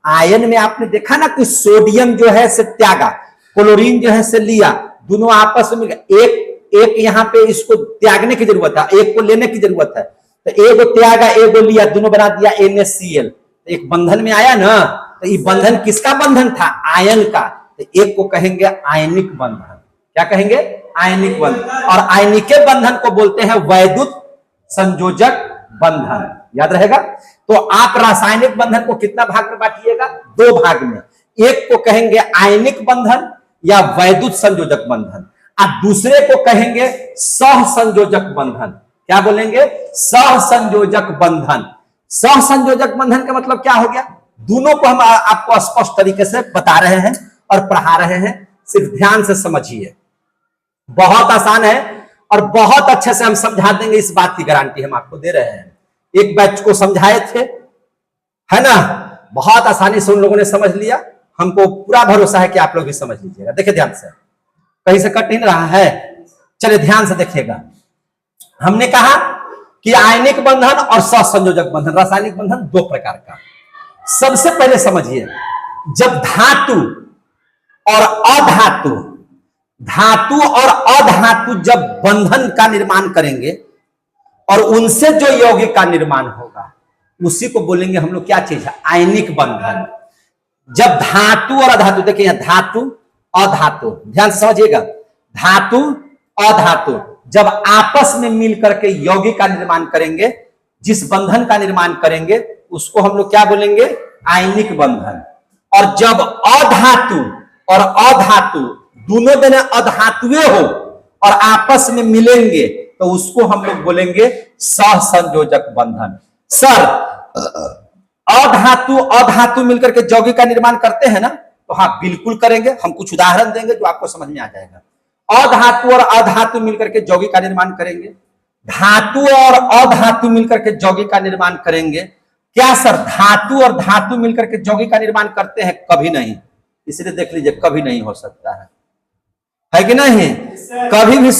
आयन में आपने देखा ना कि सोडियम जो है से त्यागा, क्लोरीन जो है से लिया, दोनों आपस में एक यहाँ पे इसको त्यागने की जरूरत है, एक को लेने की जरूरत है, तो एक त्यागा एक लिया, दोनों बना दिया NaCl, तो एक बंधन में आया ना। तो ये बंधन किसका बंधन था? आयन का। तो एक को कहेंगे आयनिक बंधन। क्या कहेंगे? आयनिक बंधन। और आयनिक बंधन को बोलते हैं वैद्युत संयोजक बंधन। याद रहेगा। तो आप रासायनिक बंधन को कितना भाग में बांटिएगा? 2 भाग में। एक को कहेंगे आयनिक बंधन या वैद्युत संयोजक बंधन, और दूसरे को कहेंगे सहसंयोजक बंधन। क्या बोलेंगे? सहसंयोजक बंधन। सहसंयोजक बंधन का मतलब क्या हो गया? दोनों को हम आपको स्पष्ट तरीके से बता रहे हैं और पढ़ा रहे हैं, सिर्फ ध्यान से समझिए। बहुत आसान है और बहुत अच्छे से हम समझा देंगे, इस बात की गारंटी हम आपको दे रहे हैं। एक बैच को समझाए थे, है ना, बहुत आसानी से उन लोगों ने समझ लिया। हमको पूरा भरोसा है कि आप लोग भी समझ लीजिएगा। देखिए ध्यान से, कहीं से कट नहीं रहा है, चलिए ध्यान से देखिएगा। हमने कहा कि आयनिक बंधन और सहसंयोजक बंधन, रासायनिक बंधन 2 प्रकार का। सबसे पहले समझिए, जब धातु और अधातु, धातु और अधातु जब बंधन का निर्माण करेंगे और उनसे जो यौगिक का निर्माण होगा, उसी को बोलेंगे हम लोग क्या चीज है? आयनिक बंधन। जब धातु और अधातु, देखिए यहां धातु अधातु, ध्यान से समझिएगा, धातु अधातु जब आपस में मिलकर के यौगिक का निर्माण करेंगे, जिस बंधन का निर्माण करेंगे उसको हम लोग क्या बोलेंगे? आयनिक बंधन। और जब अधातु और अधातु दोनों दोनों अधातुए हो और आपस में मिलेंगे, तो उसको हम लोग बोलेंगे सहसंयोजक बंधन। सर, अधातु अधातु मिलकर के यौगिक का निर्माण करते हैं ना? तो हाँ, बिल्कुल करेंगे। हम कुछ उदाहरण देंगे जो आपको समझ में आ जाएगा। अधातु और अधातु मिलकर के यौगिक का निर्माण करेंगे, धातु और अधातु मिलकर के यौगिक का निर्माण करेंगे। क्या सर धातु और धातु मिलकर के यौगिक का निर्माण करते हैं? कभी नहीं। इसलिए देख लीजिए, कभी नहीं हो सकता है कि नहीं? कभी भी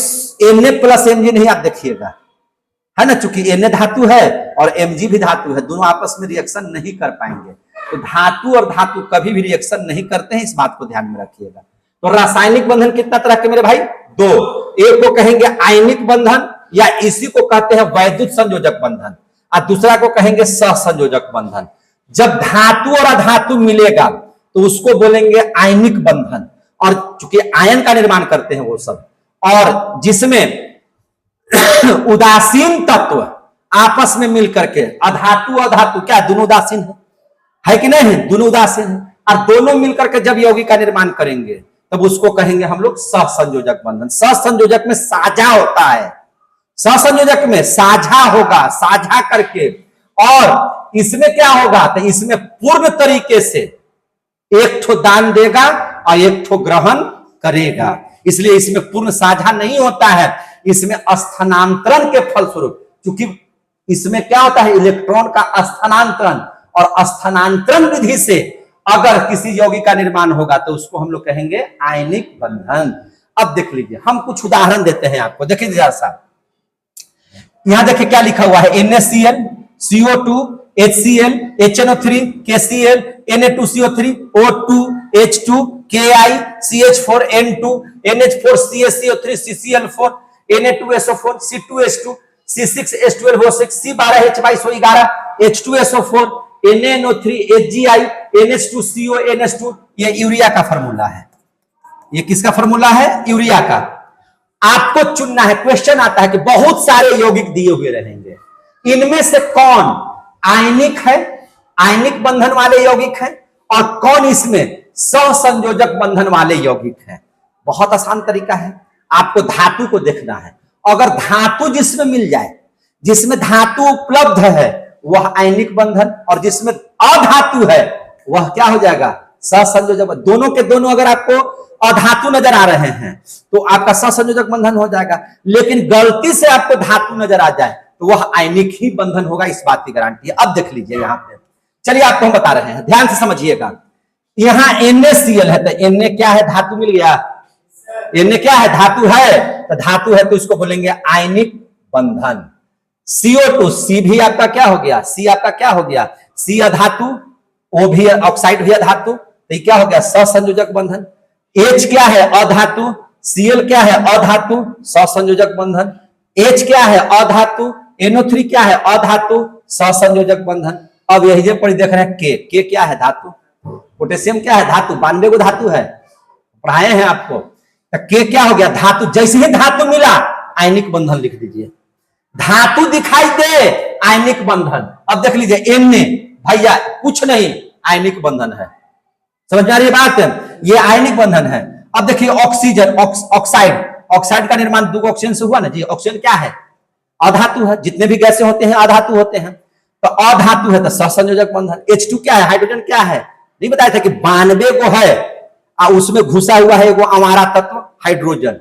Na+Mg नहीं, आप देखिएगा, है ना, चूंकि Na धातु है और Mg भी धातु है, दोनों आपस में रिएक्शन नहीं कर पाएंगे। तो धातु और धातु कभी भी रिएक्शन नहीं करते हैं, इस बात को ध्यान में रखिएगा। तो रासायनिक बंधन कितना तरह के मेरे भाई? 2। एक को कहेंगे आयनिक बंधन या इसी को कहते हैं वैद्युत संयोजक बंधन, और दूसरा को कहेंगे सहसंयोजक बंधन। जब धातु और अधातु मिलेगा तो उसको बोलेंगे आयनिक बंधन, और चूंकि आयन का निर्माण करते हैं वो सब, और जिसमें उदासीन तत्व आपस में मिलकर के, अधातु अधातु क्या दोनों उदासीन है कि नहीं? दोनों उदासीन है, और दोनों मिलकर के जब यौगिक का निर्माण करेंगे तब उसको कहेंगे हम लोग सहसंयोजक बंधन। सहसंयोजक में साझा होता है, सहसंयोजक में साझा होगा, साझा करके, और इसमें क्या होगा? तो इसमें पूर्ण तरीके से एक ठो दान देगा और एक ठो ग्रहण करेगा, इसलिए इसमें पूर्ण साझा नहीं होता है। इसमें स्थानांतरण के फलस्वरूप, क्योंकि इसमें क्या होता है? इलेक्ट्रॉन का स्थानांतरण, और स्थानांतरण विधि से अगर किसी यौगिक का निर्माण होगा तो उसको हम लोग कहेंगे आयनिक बंधन। अब देख लीजिए, हम कुछ उदाहरण देते हैं आपको। देखिए जरा सा, यहां देखिए क्या लिखा हुआ है? NaCl, CO2, HCl, HNO3, KCl, Na2CO3, O2, H2, Ki, CH4, N2, NH4, CaCO3, CCl4, Na2SO4, C2H2, C6H12O6, C12H22O11, H2SO4, NaNO3, HGI, NH2CO, NH2। ये यूरिया का फॉर्मूला है। ये किसका फॉर्मूला है? यूरिया का। आपको चुनना है, क्वेश्चन आता है कि बहुत सारे यौगिक दिए हुए रहेंगे, इनमें से कौन आयनिक है, आयनिक बंधन वाले यौगिक है, और कौन इसमें सहसंयोजक बंधन वाले यौगिक है। बहुत आसान तरीका है, आपको धातु को देखना है। अगर धातु जिसमें मिल जाए, जिसमें धातु उपलब्ध है, वह आयनिक बंधन, और जिसमें अधातु है वह क्या हो जाएगा? सहसंयोजक। दोनों के दोनों अगर आपको अधातु नजर आ रहे हैं तो आपका सहसंयोजक बंधन हो जाएगा, लेकिन गलती से आपको धातु नजर आ जाए तो वह आयनिक ही बंधन होगा, इस बात की गारंटी है। अब देख लीजिए यहां पे, चलिए आपको हम बता रहे हैं, ध्यान से समझिएगा। यहां NaCl है, तो Na क्या है? धातु मिल गया। Na क्या है? धातु है, तो धातु है तो इसको बोलेंगे आयनिक बंधन। CO2, C भी आपका क्या हो गया? C आपका क्या हो गया? C अधातु O भी ऑक्साइड भी है धातु, तो ये क्या हो गया सहसंयोजक बंधन। H क्या है अधातु, Cl क्या है अधातु सहसंयोजक बंधन, H क्या है अधातु, NO3 क्या है अधातु सहसंयोजक बंधन। अब यही जो पढ़ी देख रहे हैं K क्या है धातु, पोटेशियम क्या है धातु, 92 को धातु है, पढ़ाए हैं आपको। तो K क्या हो गया धातु, जैसे ही धातु मिला आयनिक बंधन लिख दीजिए, धातु दिखाई दे आयनिक बंधन। अब देख लीजिए Na भैया कुछ नहीं आयनिक बंधन है, समझ में आ रही है बात, ये आयनिक बंधन है। अब देखिए ऑक्सीजन ऑक्साइड, ऑक्साइड का निर्माण 2 ऑक्सीजन से हुआ ना जी, ऑक्सीजन क्या है अधातु है, जितने भी गैसें होते हैं अधातु होते हैं, तो अधातु है तो सहसंयोजक बंधन। H2 क्या है हाइड्रोजन क्या है, नहीं बताया था कि 92 को है और उसमें घुसा हुआ है वो हमारा तत्व हाइड्रोजन,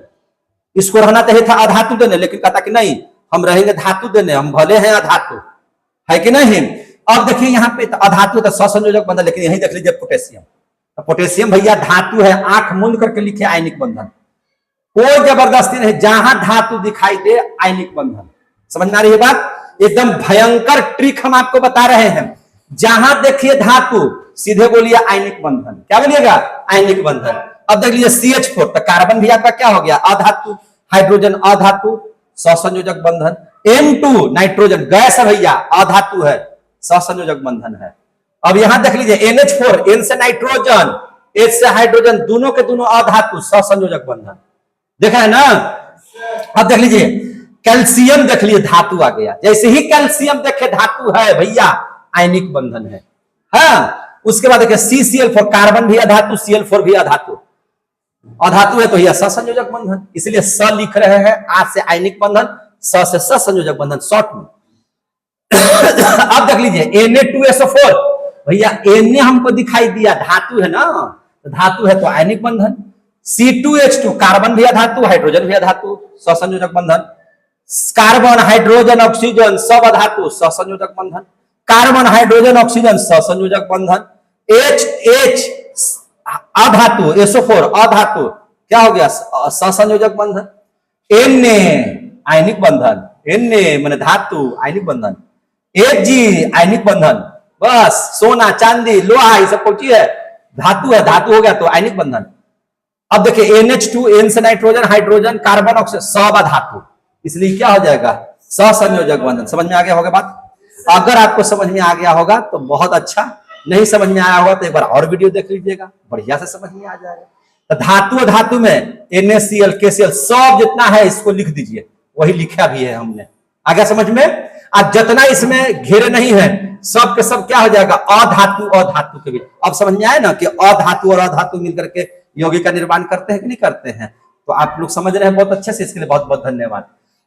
इसको रहना चाहिए था अधातु देने, लेकिन कहता कि नहीं हम रहेंगे धातु देने, हम भले हैं अधातु, है कि नहीं। अब देखिए यहाँ पे तो अधातु तो सहसंयोजक बंधन, लेकिन यही देख लीजिए पोटेशियम, तो पोटेशियम भैया धातु है, आंख मूंद करके लिखे आयनिक बंधन, कोई जबरदस्ती नहीं, जहां धातु दिखाई दे आयनिक बंधन। समझ में आ रही है बात, एकदम भयंकर ट्रिक हम आपको बता रहे हैं। जहां देखिए धातु सीधे बोलिए आयनिक बंधन, क्या बोलिएगा आयनिक बंधन। अब देख लीजिए CH4 तो कार्बन भी आपका क्या हो गया अधातु, हाइड्रोजन अधातु सहसंयोजक बंधन। N2 नाइट्रोजन गैस है भैया अधातु है सहसंयोजक बंधन है। अब यहां देख लीजिए NH4 N से नाइट्रोजन H से हाइड्रोजन, दोनों के दोनों अधातु सहसंयोजक बंधन, देखा है ना। अब देख लीजिए कैल्शियम, देख लीजिए धातु आ गया, जैसे ही कैल्शियम देखे धातु है भैया आयनिक बंधन है। हाँ उसके बाद देखिए CCl4 कार्बन भी अधातु, Cl4 भी अधातु, अधातु है तो यह सहसंयोजक बंधन, इसलिए स लिख रहे हैं, आ से आयनिक बंधन, स से सहसंयोजक बंधन शॉर्ट में। अब देख लीजिए Na2SO4 भैया Na हमको दिखाई दिया धातु है ना, धातु है तो आयनिक बंधन। C2H2 कार्बन भी अधातु, हाइड्रोजन भी अधातु सहसंयोजक बंधन। कार्बन हाइड्रोजन ऑक्सीजन सब अधातु सहसंयोजक बंधन, कार्बन हाइड्रोजन ऑक्सीजन सहसंयोजक बंधन। H अधातु SO4 अधातु क्या हो गया सहसंयोजक बंधन। Na आयनिक बंधन, Na माने धातु आयनिक बंधन। Hg आयनिक बंधन, बस सोना चांदी लोहा ये सब कौन है धातु है, धातु हो गया तो आयनिक बंधन। अब देखिए NH2 N से नाइट्रोजन हाइड्रोजन कार्बन ऑक्सीजन सब अधातु, इसलिए क्या हो जाएगा सहसंयोजक बंधन। समझ में आ गया होगा बात, अगर आपको समझ में आ गया होगा तो बहुत अच्छा, नहीं समझ में आया होगा तो एक बार और वीडियो देख लीजिएगा, बढ़िया से समझ में आ जाएगा। तो धातु धातु में NaCl KCl सब जितना है इसको लिख दीजिए, वही लिखा भी है हमने, आ गया समझ में। आज जितना इसमें घेरे नहीं है सब के सब क्या हो जाएगा अधातु अधातु के बीच। अब समझ में आया ना कि अधातु और अधातु मिलकर के यौगिक का निर्माण करते हैं कि नहीं करते हैं, तो आप लोग समझ रहे हैं बहुत अच्छे से, इसके लिए बहुत बहुत धन्यवाद।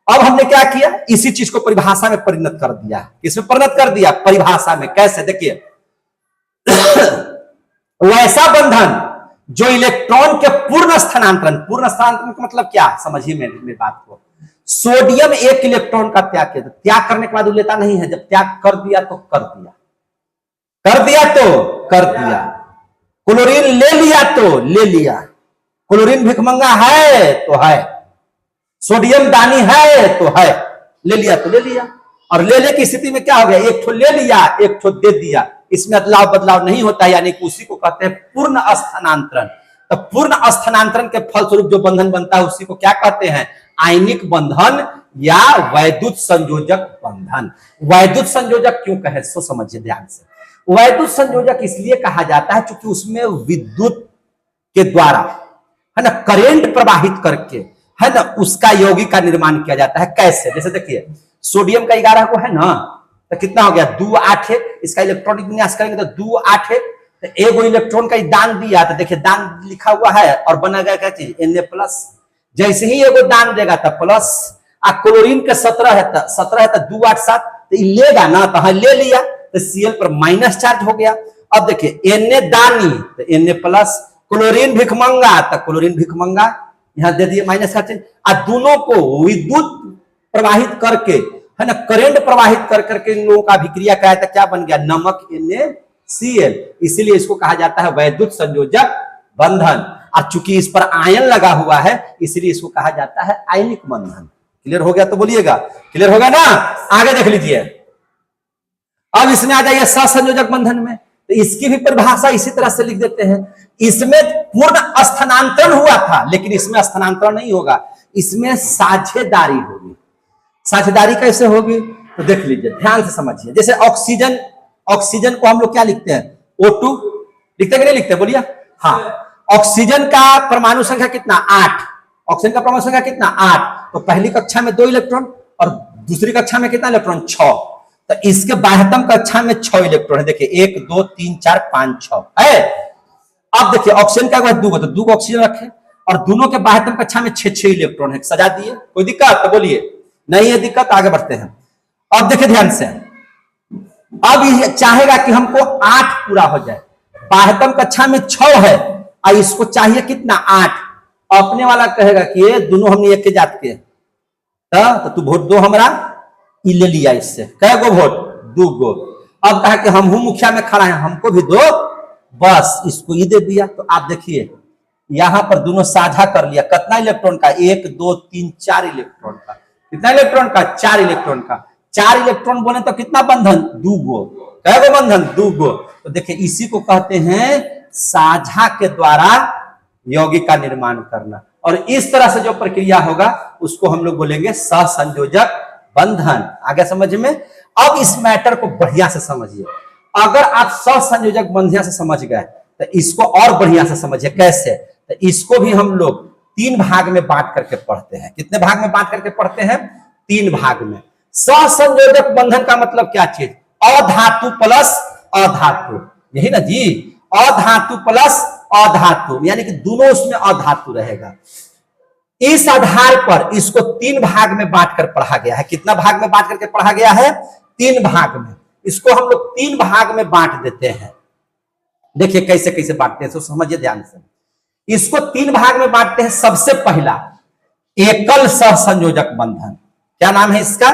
अब हमने क्या किया, इसी चीज को परिभाषा में परिणत कर दिया, इसमें परिणत कर दिया परिभाषा में, कैसे देखिए वैसा बंधन जो इलेक्ट्रॉन के पूर्ण स्थानांतरण का मतलब क्या है समझिए मेरी बात को। सोडियम एक इलेक्ट्रॉन का त्याग किया, त्याग करने के बाद लेता नहीं है, जब त्याग कर दिया तो कर दिया, कर दिया तो कर दिया। क्लोरीन ले लिया तो ले लिया, क्लोरीन भिखमंगा है तो है, सोडियम दानी है तो है, ले लिया तो ले लिया। और लेने की स्थिति में क्या हो गया, एक ठो ले लिया एक ठो दे दिया, इसमें अदलाव बदलाव नहीं होता, यानी कि उसी को कहते हैं पूर्ण स्थानांतरण। तो पूर्ण स्थानांतरण के फलस्वरूप जो बंधन बनता है उसी को क्या कहते हैं आयनिक बंधन या वैद्युत संयोजक बंधन। वैद्युत संयोजक क्यों कहे सो समझिए ध्यान से। वैद्युत संयोजक इसलिए कहा जाता है क्योंकि उसमें विद्युत के द्वारा है ना करंट प्रवाहित करके है ना उसका यौगिक का निर्माण किया जाता है। कैसे, जैसे देखिए सोडियम का 11 को है ना, तो कितना हो गया 2 8 1, इसका इलेक्ट्रॉनिक विन्यास करेंगे तो 2 8 1, तो एगो इलेक्ट्रॉन का दान दिया, तो देखिए दान लिखा हुआ है और बना गया क्या चीज Na+। जैसे ही एगो दान देगा तो प्लस, क्लोरीन के 17 है तो 2 8 7, तो लेगा ना, तो हाँ ले लिया, तो Cl पर माइनस चार्ज हो गया। अब देखिए Na दानी तो Na+, क्लोरीन भिखमंगा तो क्लोरीन भिखमंगा, यहां दे दिए माइनस चार्ज। दोनों को विद्युत प्रवाहित करके है ना करंट प्रवाहित कर करके इन लोगों का अभिक्रिया कराया था, क्या बन गया नमक NaCl, इसीलिए इसको कहा जाता है वैद्युत संयोजक बंधन। और चूंकि इस पर आयन लगा हुआ है इसलिए इसको कहा जाता है आयनिक बंधन। क्लियर हो गया तो बोलिएगा, क्लियर होगा ना। आगे देख लीजिए, अब इसमें आ जाइए सहसंयोजक बंधन में। तो इसकी भी परिभाषा इसी तरह से लिख देते हैं। इसमें पूर्ण स्थानांतरण हुआ था, लेकिन इसमें स्थानांतरण नहीं होगा, इसमें साझेदारी होगी। साझेदारी कैसे होगी तो देख लीजिए, ध्यान से समझिए। जैसे ऑक्सीजन, ऑक्सीजन को हम लोग क्या लिखते हैं, O2 लिखते कि नहीं लिखते, बोलिए। हाँ, ऑक्सीजन का परमाणु संख्या कितना, 8। ऑक्सीजन का परमाणु संख्या कितना, 8। तो पहली कक्षा में 2 इलेक्ट्रॉन और दूसरी कक्षा में कितना इलेक्ट्रॉन, 6। तो इसके बाह्यतम कक्षा में 6 इलेक्ट्रॉन है। देखिए 1 2 3 4 5 6 है। अब देखिए ऑक्सीजन का 2 तो 2 ऑक्सीजन रखे और दोनों के बाह्यतम कक्षा में 6 इलेक्ट्रॉन है। सजा दिए, कोई दिक्कत तो बोलिए, नहीं है दिक्कत, आगे बढ़ते हैं। अब देखिए ध्यान से, अब ये चाहेगा कि हमको 8 पूरा हो जाए। बाह्यतम कक्षा में 6 है और इसको चाहिए कितना, 8। अपने वाला कहेगा कि ये दोनों हमने एक के जात के, तो तू वोट दो हमरा, ले लिया इससे, कै गो वोट, 2 गो। अब कहा कि हम मुखिया में खड़ा है, हमको भी दो, बस इसको ये दे दिया। तो आप देखिए यहां पर दोनों साझा कर लिया, कितना इलेक्ट्रॉन का, 1 2 3 4 इलेक्ट्रॉन का। कितना इलेक्ट्रॉन का, 4 इलेक्ट्रॉन का। 4 इलेक्ट्रॉन बोले तो कितना बंधन, 2 गो। कै गो बंधन, 2 गो। तो देखिए इसी को कहते हैं साझा के द्वारा यौगिक का निर्माण करना। और इस तरह से जो प्रक्रिया होगा उसको हम लोग बोलेंगे सहसंयोजक बंधन। आगे समझ में। अब इस मैटर को बढ़िया से समझिए। अगर आप सहसंयोजक बंधन से समझ गए तो इसको और बढ़िया से समझिए। कैसे, तो इसको भी हम लोग 3 भाग में बांट करके पढ़ते हैं। कितने भाग में बांट करके पढ़ते हैं, 3 भाग में। सहसंयोजक बंधन का मतलब क्या चीज, अधातु प्लस अधातु, यही ना जी, अधातु प्लस अधातु, यानी कि दोनों उसमें अधातु रहेगा। इस आधार पर इसको 3 भाग में बांट कर पढ़ा गया है। कितना भाग में बांट करके पढ़ा गया है, 3 भाग में। इसको हम लोग 3 भाग में बांट देते हैं। देखिए कैसे कैसे बांटते हैं, तो समझिए ध्यान से। इसको 3 भाग में बांटते हैं। सबसे पहला एकल सहसंयोजक बंधन, क्या नाम है इसका,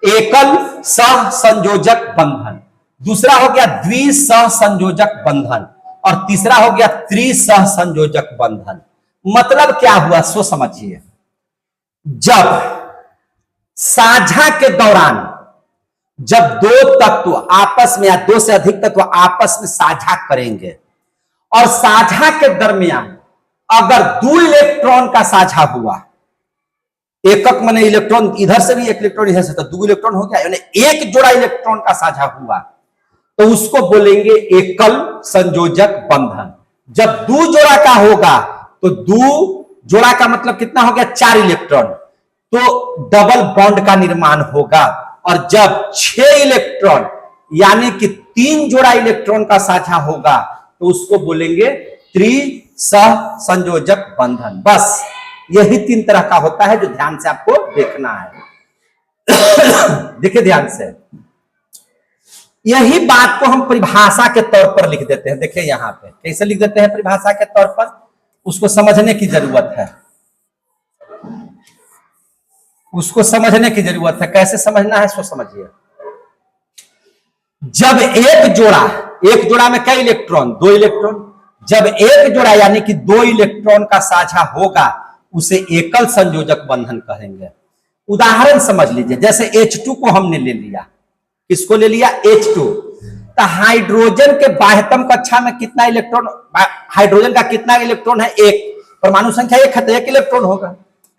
एकल सहसंयोजक बंधन। दूसरा हो गया द्विसहसंयोजक बंधन और तीसरा हो गया त्रिसहसंयोजक बंधन। मतलब क्या हुआ सो समझिए। जब साझा के दौरान जब 2 तत्व आपस में या 2 से अधिक तत्व आपस में साझा करेंगे और साझा के दरमियान अगर 2 इलेक्ट्रॉन का साझा हुआ, एकक माने इलेक्ट्रॉन इधर से भी 1 इलेक्ट्रॉन इधर से, तो 2 इलेक्ट्रॉन हो गया, यानी 1 जोड़ा इलेक्ट्रॉन का साझा हुआ, तो उसको बोलेंगे एकल संयोजक बंधन। जब 2 जोड़ा का होगा तो 2 जोड़ा का मतलब कितना हो गया, 4 इलेक्ट्रॉन, तो डबल बॉन्ड का निर्माण होगा। और जब 6 इलेक्ट्रॉन यानी कि 3 जोड़ा इलेक्ट्रॉन का साझा होगा तो उसको बोलेंगे त्रिसहसंयोजक बंधन। बस यही 3 तरह का होता है जो ध्यान से आपको देखना है। देखिए ध्यान से, यही बात को हम परिभाषा के तौर पर लिख देते हैं। देखिए यहां पे कैसे लिख देते हैं परिभाषा के तौर पर, उसको समझने की जरूरत है, उसको समझने की जरूरत है। कैसे समझना है सो समझिए। जब एक जोड़ा में कई इलेक्ट्रॉन, 2 इलेक्ट्रॉन, जब एक जोड़ा यानी कि 2 इलेक्ट्रॉन का साझा होगा उसे एकल संयोजक बंधन कहेंगे। उदाहरण समझ लीजिए, जैसे H2 को हमने ले लिया, किसको ले लिया, H2। तो हाइड्रोजन के बाह्यतम कक्षा में कितना इलेक्ट्रॉन, हाइड्रोजन का कितना इलेक्ट्रॉन है, 1। परमाणु संख्या 1 है तो 1 इलेक्ट्रॉन होगा,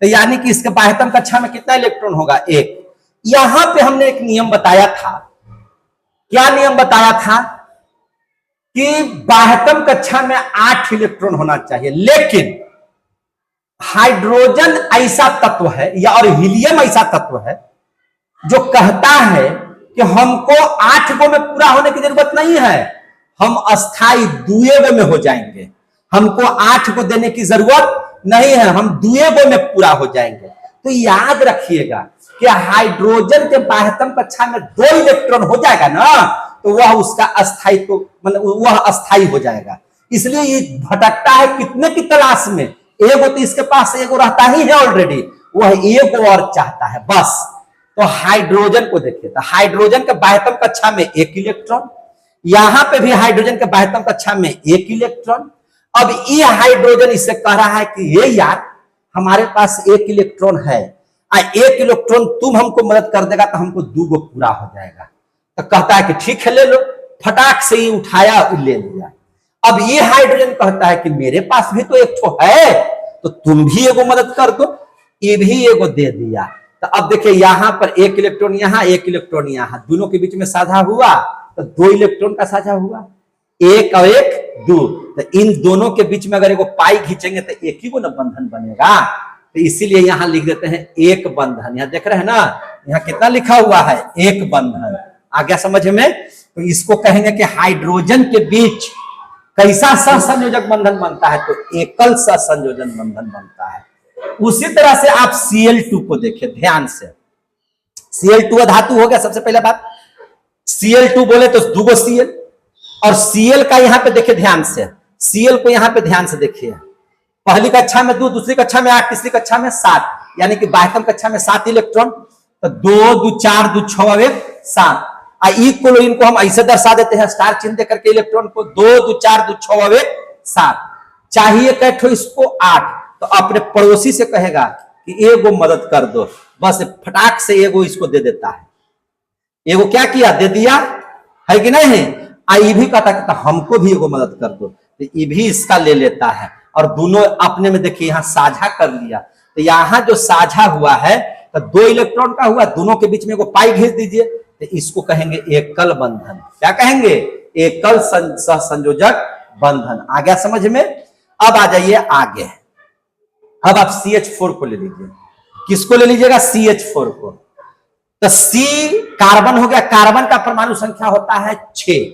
तो यानी कि इसके बाह्यतम कक्षा में कितना इलेक्ट्रॉन होगा, 1। यहां पे हमने एक नियम बताया था। क्या नियम बताया था कि बाह्यतम कक्षा में 8 इलेक्ट्रॉन होना चाहिए, लेकिन हाइड्रोजन ऐसा तत्व है या और हीलियम ऐसा तत्व है जो कहता है कि हमको 8 गो में पूरा होने की जरूरत नहीं है, हम अस्थाई 2 गो में हो जाएंगे, हमको 8 को देने की जरूरत नहीं है, हम 2 गो में पूरा हो जाएंगे। तो याद रखिएगा कि हाइड्रोजन के बाह्यतम कक्षा में 2 इलेक्ट्रॉन हो जाएगा ना, तो वह उसका अस्थायित्व मतलब वह अस्थाई हो जाएगा। इसलिए ये भटकता है कितने की तलाश में, एगो तो इसके पास एगो रहता ही है ऑलरेडी, वह एगो और चाहता है बस। तो हाइड्रोजन को देखिए, तो हाइड्रोजन के बाह्यतम कक्षा में 1 इलेक्ट्रॉन, यहां पे भी हाइड्रोजन के बाह्यतम कक्षा में 1 इलेक्ट्रॉन। अब ये हाइड्रोजन इससे कह रहा है कि ये यार हमारे पास 1 इलेक्ट्रॉन है, 1 इलेक्ट्रॉन तुम हमको मदद कर देगा तो हमको 2 गो पूरा हो जाएगा। तो कहता है कि ठीक है ले लो, फटाक से ही उठाया ले लिया। अब ये हाइड्रोजन कहता है कि मेरे पास भी तो एक ठो है, तो तुम भी एगो मदद कर दो, ये भी एगो दे दिया। तो अब देखिए यहां पर एक इलेक्ट्रॉन यहां, एक इलेक्ट्रॉन यहां, दोनों के बीच में साझा हुआ तो 2 इलेक्ट्रॉन का साझा हुआ, एक और एक 2। तो इन दोनों के बीच में अगर एगो पाई खींचेंगे तो एक ही को ना बंधन बनेगा। तो इसीलिए यहां लिख देते हैं एक बंधन। यहां देख रहे हैं ना, यहां कितना लिखा हुआ है, एक बंधन। आ गया समझ में? तो इसको कहेंगे कि हाइड्रोजन के बीच कैसा सहसंयोजक बंधन बनता है, तो एकल सहसंयोजन बंधन बनता है। उसी तरह से आप Cl2 को देखिए ध्यान से। Cl2 धातु हो गया सबसे पहले बात। Cl2 बोले तो 2 Cl, और Cl का यहां पे देखिए ध्यान से, Cl को यहां पे ध्यान से देखिए। पहली कक्षा में 2, दूसरी कक्षा में 8, तीसरी कक्षा में 7, यानी कि बाह्यतम कक्षा में 7 इलेक्ट्रॉन। तो 2 2 4 2 6 और 1 7। इक्वल इनको हम ऐसे दर्शा देते हैं स्टार चिन्ह देकर के इलेक्ट्रॉन को, 2 2 4 2 6 और 1 7। चाहिए कैठो इसको 8, तो अपने पड़ोसी से कहेगा कि एगो मदद कर दो, बस फटाक से एगो इसको दे देता है। एगो क्या किया, दे दिया, है कि नहीं? ये भी कहता कि हमको भी एगो मदद कर दो, तो ये भी इसका ले लेता है, और दोनों अपने में देखिए यहां साझा कर लिया। तो यहां जो साझा हुआ है तो 2 इलेक्ट्रॉन का हुआ, दोनों के बीच में एगो पाई भेज दीजिए, तो इसको कहेंगे एकल बंधन। क्या कहेंगे? एकल सहसंयोजक बंधन। आ गया समझ में? अब आ जाइए आगे। अब आप CH4 को ले लीजिए। किसको ले लीजिएगा? CH4 को। तो C कार्बन हो गया, कार्बन का परमाणु संख्या होता है 6,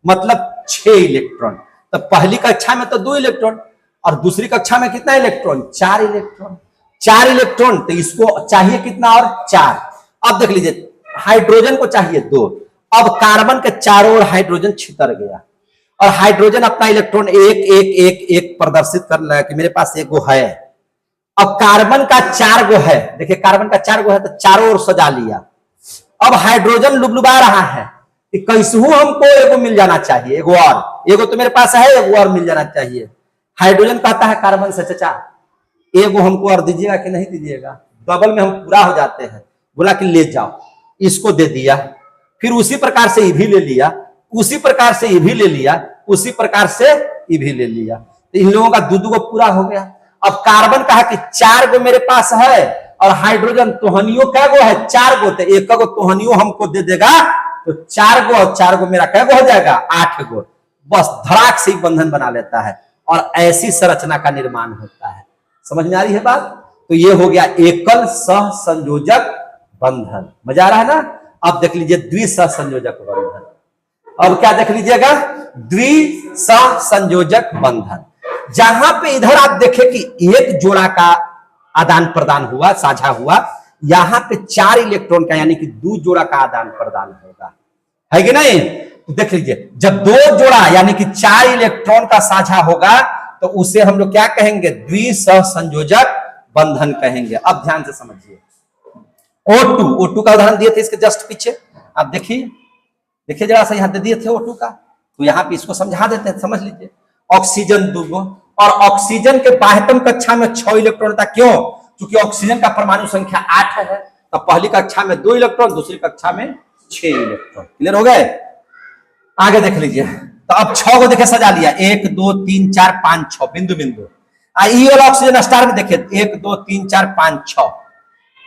मतलब 6 इलेक्ट्रॉन। तो पहली कक्षा में तो 2 इलेक्ट्रॉन, और दूसरी कक्षा में कितना इलेक्ट्रॉन? 4 इलेक्ट्रॉन। 4 इलेक्ट्रॉन, तो इसको चाहिए कितना? और 4। अब देख लीजिए, हाइड्रोजन को चाहिए 2, अब कार्बन के चारों ओर हाइड्रोजन छितर गया, और हाइड्रोजन अपना इलेक्ट्रॉन 1 1 1 1 प्रदर्शित कर रहा है कि मेरे पास एक गो है। अब कार्बन का 4 गो है, देखिए कार्बन का 4 गो है, तो चारों ओर सजा लिया। अब हाइड्रोजन लुबलुबा रहा है कि कैसे हमको एगो मिल जाना चाहिए, एगो और, एगो तो मेरे पास है, एगो और मिल जाना चाहिए। हाइड्रोजन कहता है कार्बन से, चाचा एगो हमको और दीजिएगा कि नहीं दीजिएगा, डबल में हम पूरा हो जाते हैं। बोला कि ले जाओ, इसको दे दिया। फिर उसी प्रकार से ये भी ले लिया, उसी प्रकार से ये भी ले लिया, उसी प्रकार से ये भी ले लिया। तो इन लोगों का 2 गो पूरा हो गया। अब कार्बन कहा कि 4 गो मेरे पास है, और हाइड्रोजन तोहनियो क्या गो है? 4 गो। तो एक गो तोहनियो हमको दे देगा, तो 4 गो, और 4 गो मेरा क्या गो हो जाएगा? 8 गो। बस धड़ाक से ही बंधन बना लेता है, और ऐसी संरचना का निर्माण होता है। समझ में आ रही है बात? तो ये हो गया एकल सहसंयोजक बंधन। मजा आ रहा है ना? अब देख लीजिए द्विसहसंयोजक बंधन। अब क्या देख लीजिएगा? द्विसहसंयोजक बंधन। जहां पे इधर आप देखें कि एक जोड़ा का आदान प्रदान हुआ, साझा हुआ, यहां पे 4 इलेक्ट्रॉन का, यानी कि 2 जोड़ा का आदान प्रदान होगा, है कि नहीं? तो देख लीजिए, जब 2 जोड़ा यानी कि 4 इलेक्ट्रॉन का साझा होगा, तो उसे हम लोग क्या कहेंगे? द्विसहसंयोजक बंधन कहेंगे। अब ध्यान से समझिए, O2 का उदाहरण दिए थे इसके जस्ट पीछे, आप देखिए जरा सा, यहां दे दिए थे O2 का, तो यहां पे इसको समझा देते हैं, समझ लीजिए। ऑक्सीजन 2 गो, और ऑक्सीजन के बाह्यतम कक्षा में 6 इलेक्ट्रॉन था। क्यों? क्योंकि ऑक्सीजन का परमाणु संख्या 8 है, तो पहली कक्षा में 2 इलेक्ट्रॉन, दूसरी कक्षा में 6 इलेक्ट्रॉन। क्लियर हो गए? आगे देख लीजिए, तो अब 6 को देखे सजा लिया, 1 2 3 4 5 6 बिंदु बिंदु। वाला ऑक्सीजन स्टार में देखे 1 2 3 4 5 6,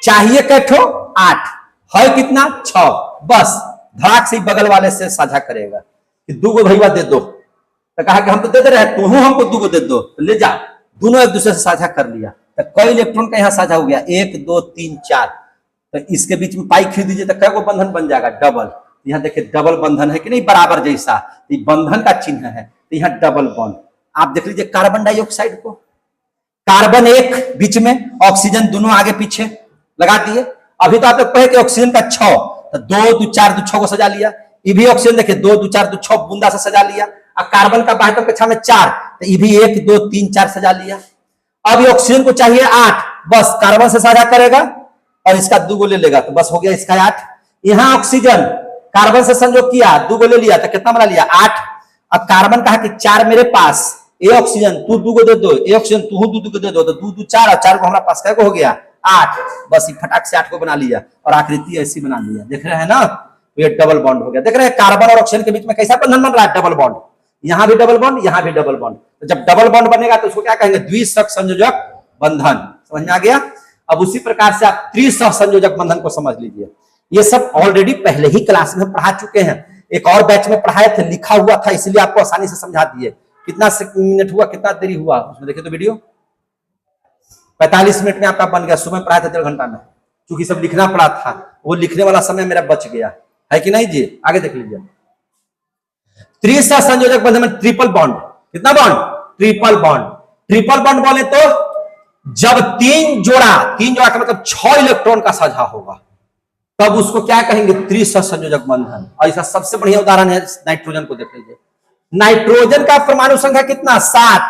चाहिए कैठो 8, है कितना? 6। बस धड़ाक से बगल वाले से साझा करेगा कि 2 गो भैया दे दो, तो कहा कि हम तो दे दे रहे हैं, तू हमको 2 गो दे दो, तो ले जा। दोनों एक दूसरे से साझा कर लिया, तो कई इलेक्ट्रॉन का यहाँ साझा हो गया, 1 2 3 4। तो इसके बीच में पाई खींच दीजिए, तो कै गो बंधन बन जाएगा? डबल। यहाँ देखिए डबल बंधन है कि नहीं, बराबर जैसा, तो बंधन का चिन्ह है, तो यहाँ डबल बॉन्ड। आप देख लीजिए कार्बन डाइऑक्साइड को, कार्बन 1 बीच में, ऑक्सीजन दोनों आगे पीछे लगा दिए। अभी तो आप लोग कहे कि ऑक्सीजन का 6, तो 2 2 4 2 6 को सजा लिया। ये भी ऑक्सीजन देखिए 2 2 4 2 6 बूंदा से सजा लिया। अब कार्बन का बाह्यतम कक्षा में 4, तो ये भी 1 2 3 4 सजा लिया। अब ये ऑक्सीजन को चाहिए 8, बस कार्बन से साझा करेगा और इसका 2 गो ले लेगा, तो बस हो गया इसका 8। यहाँ ऑक्सीजन कार्बन से संयोग किया, 2 गो ले लिया, तो कितना बना लिया? 8। अब कार्बन कहा कि 4 मेरे पास, ये ऑक्सीजन तू 2 गो दे दो, ये ऑक्सीजन तू 2 गो दे दो, तो 2 2 4 और 4 को हमारे पास क्या हो गया? 8। बस फटाक से 8 को बना लिया, और आकृति ऐसी बना लिया। देख रहे हैं ना? तो ये डबल बॉन्ड हो गया। देख रहे हैं कार्बन और ऑक्सीजन के बीच में कैसा बंधन बन रहा है, डबल बॉन्ड। यहां भी डबल बॉन्ड, यहां भी डबल बॉन्ड। तो जब डबल बॉन्ड बनेगा तो उसको क्या कहेंगे, द्विसहसंयोजक बंधन। समझ में आ गया। अब उसी प्रकार से आप त्रिसहसंयोजक बंधन को समझ लीजिए। ये सब ऑलरेडी पहले ही क्लास में पढ़ा चुके हैं, एक और बैच में पढ़ाए थे, लिखा हुआ था, इसलिए आपको आसानी से समझा दिए। कितना मिनट हुआ, कितना देरी हुआ उसमें देखिए तो वीडियो 45 मिनट में आपका बन गया। सुबह पढ़ाया था 1.5 घंटा में, क्योंकि सब लिखना पड़ा था, वो लिखने वाला समय मेरा बच गया है कि नहीं जी। आगे देख लीजिए, त्रिसहसंयोजक बंधन में ट्रिपल बॉन्ड। कितना bond, triple bond. Triple bond बोले तो जब तीन जोड़ा का मतलब 6 इलेक्ट्रॉन का साझा होगा, तब उसको क्या कहेंगे, त्रिसहसंयोजक बंधन। और इसका सबसे बढ़िया उदाहरण है नाइट्रोजन को। देख लीजिए, नाइट्रोजन का परमाणु संख्या कितना, 7।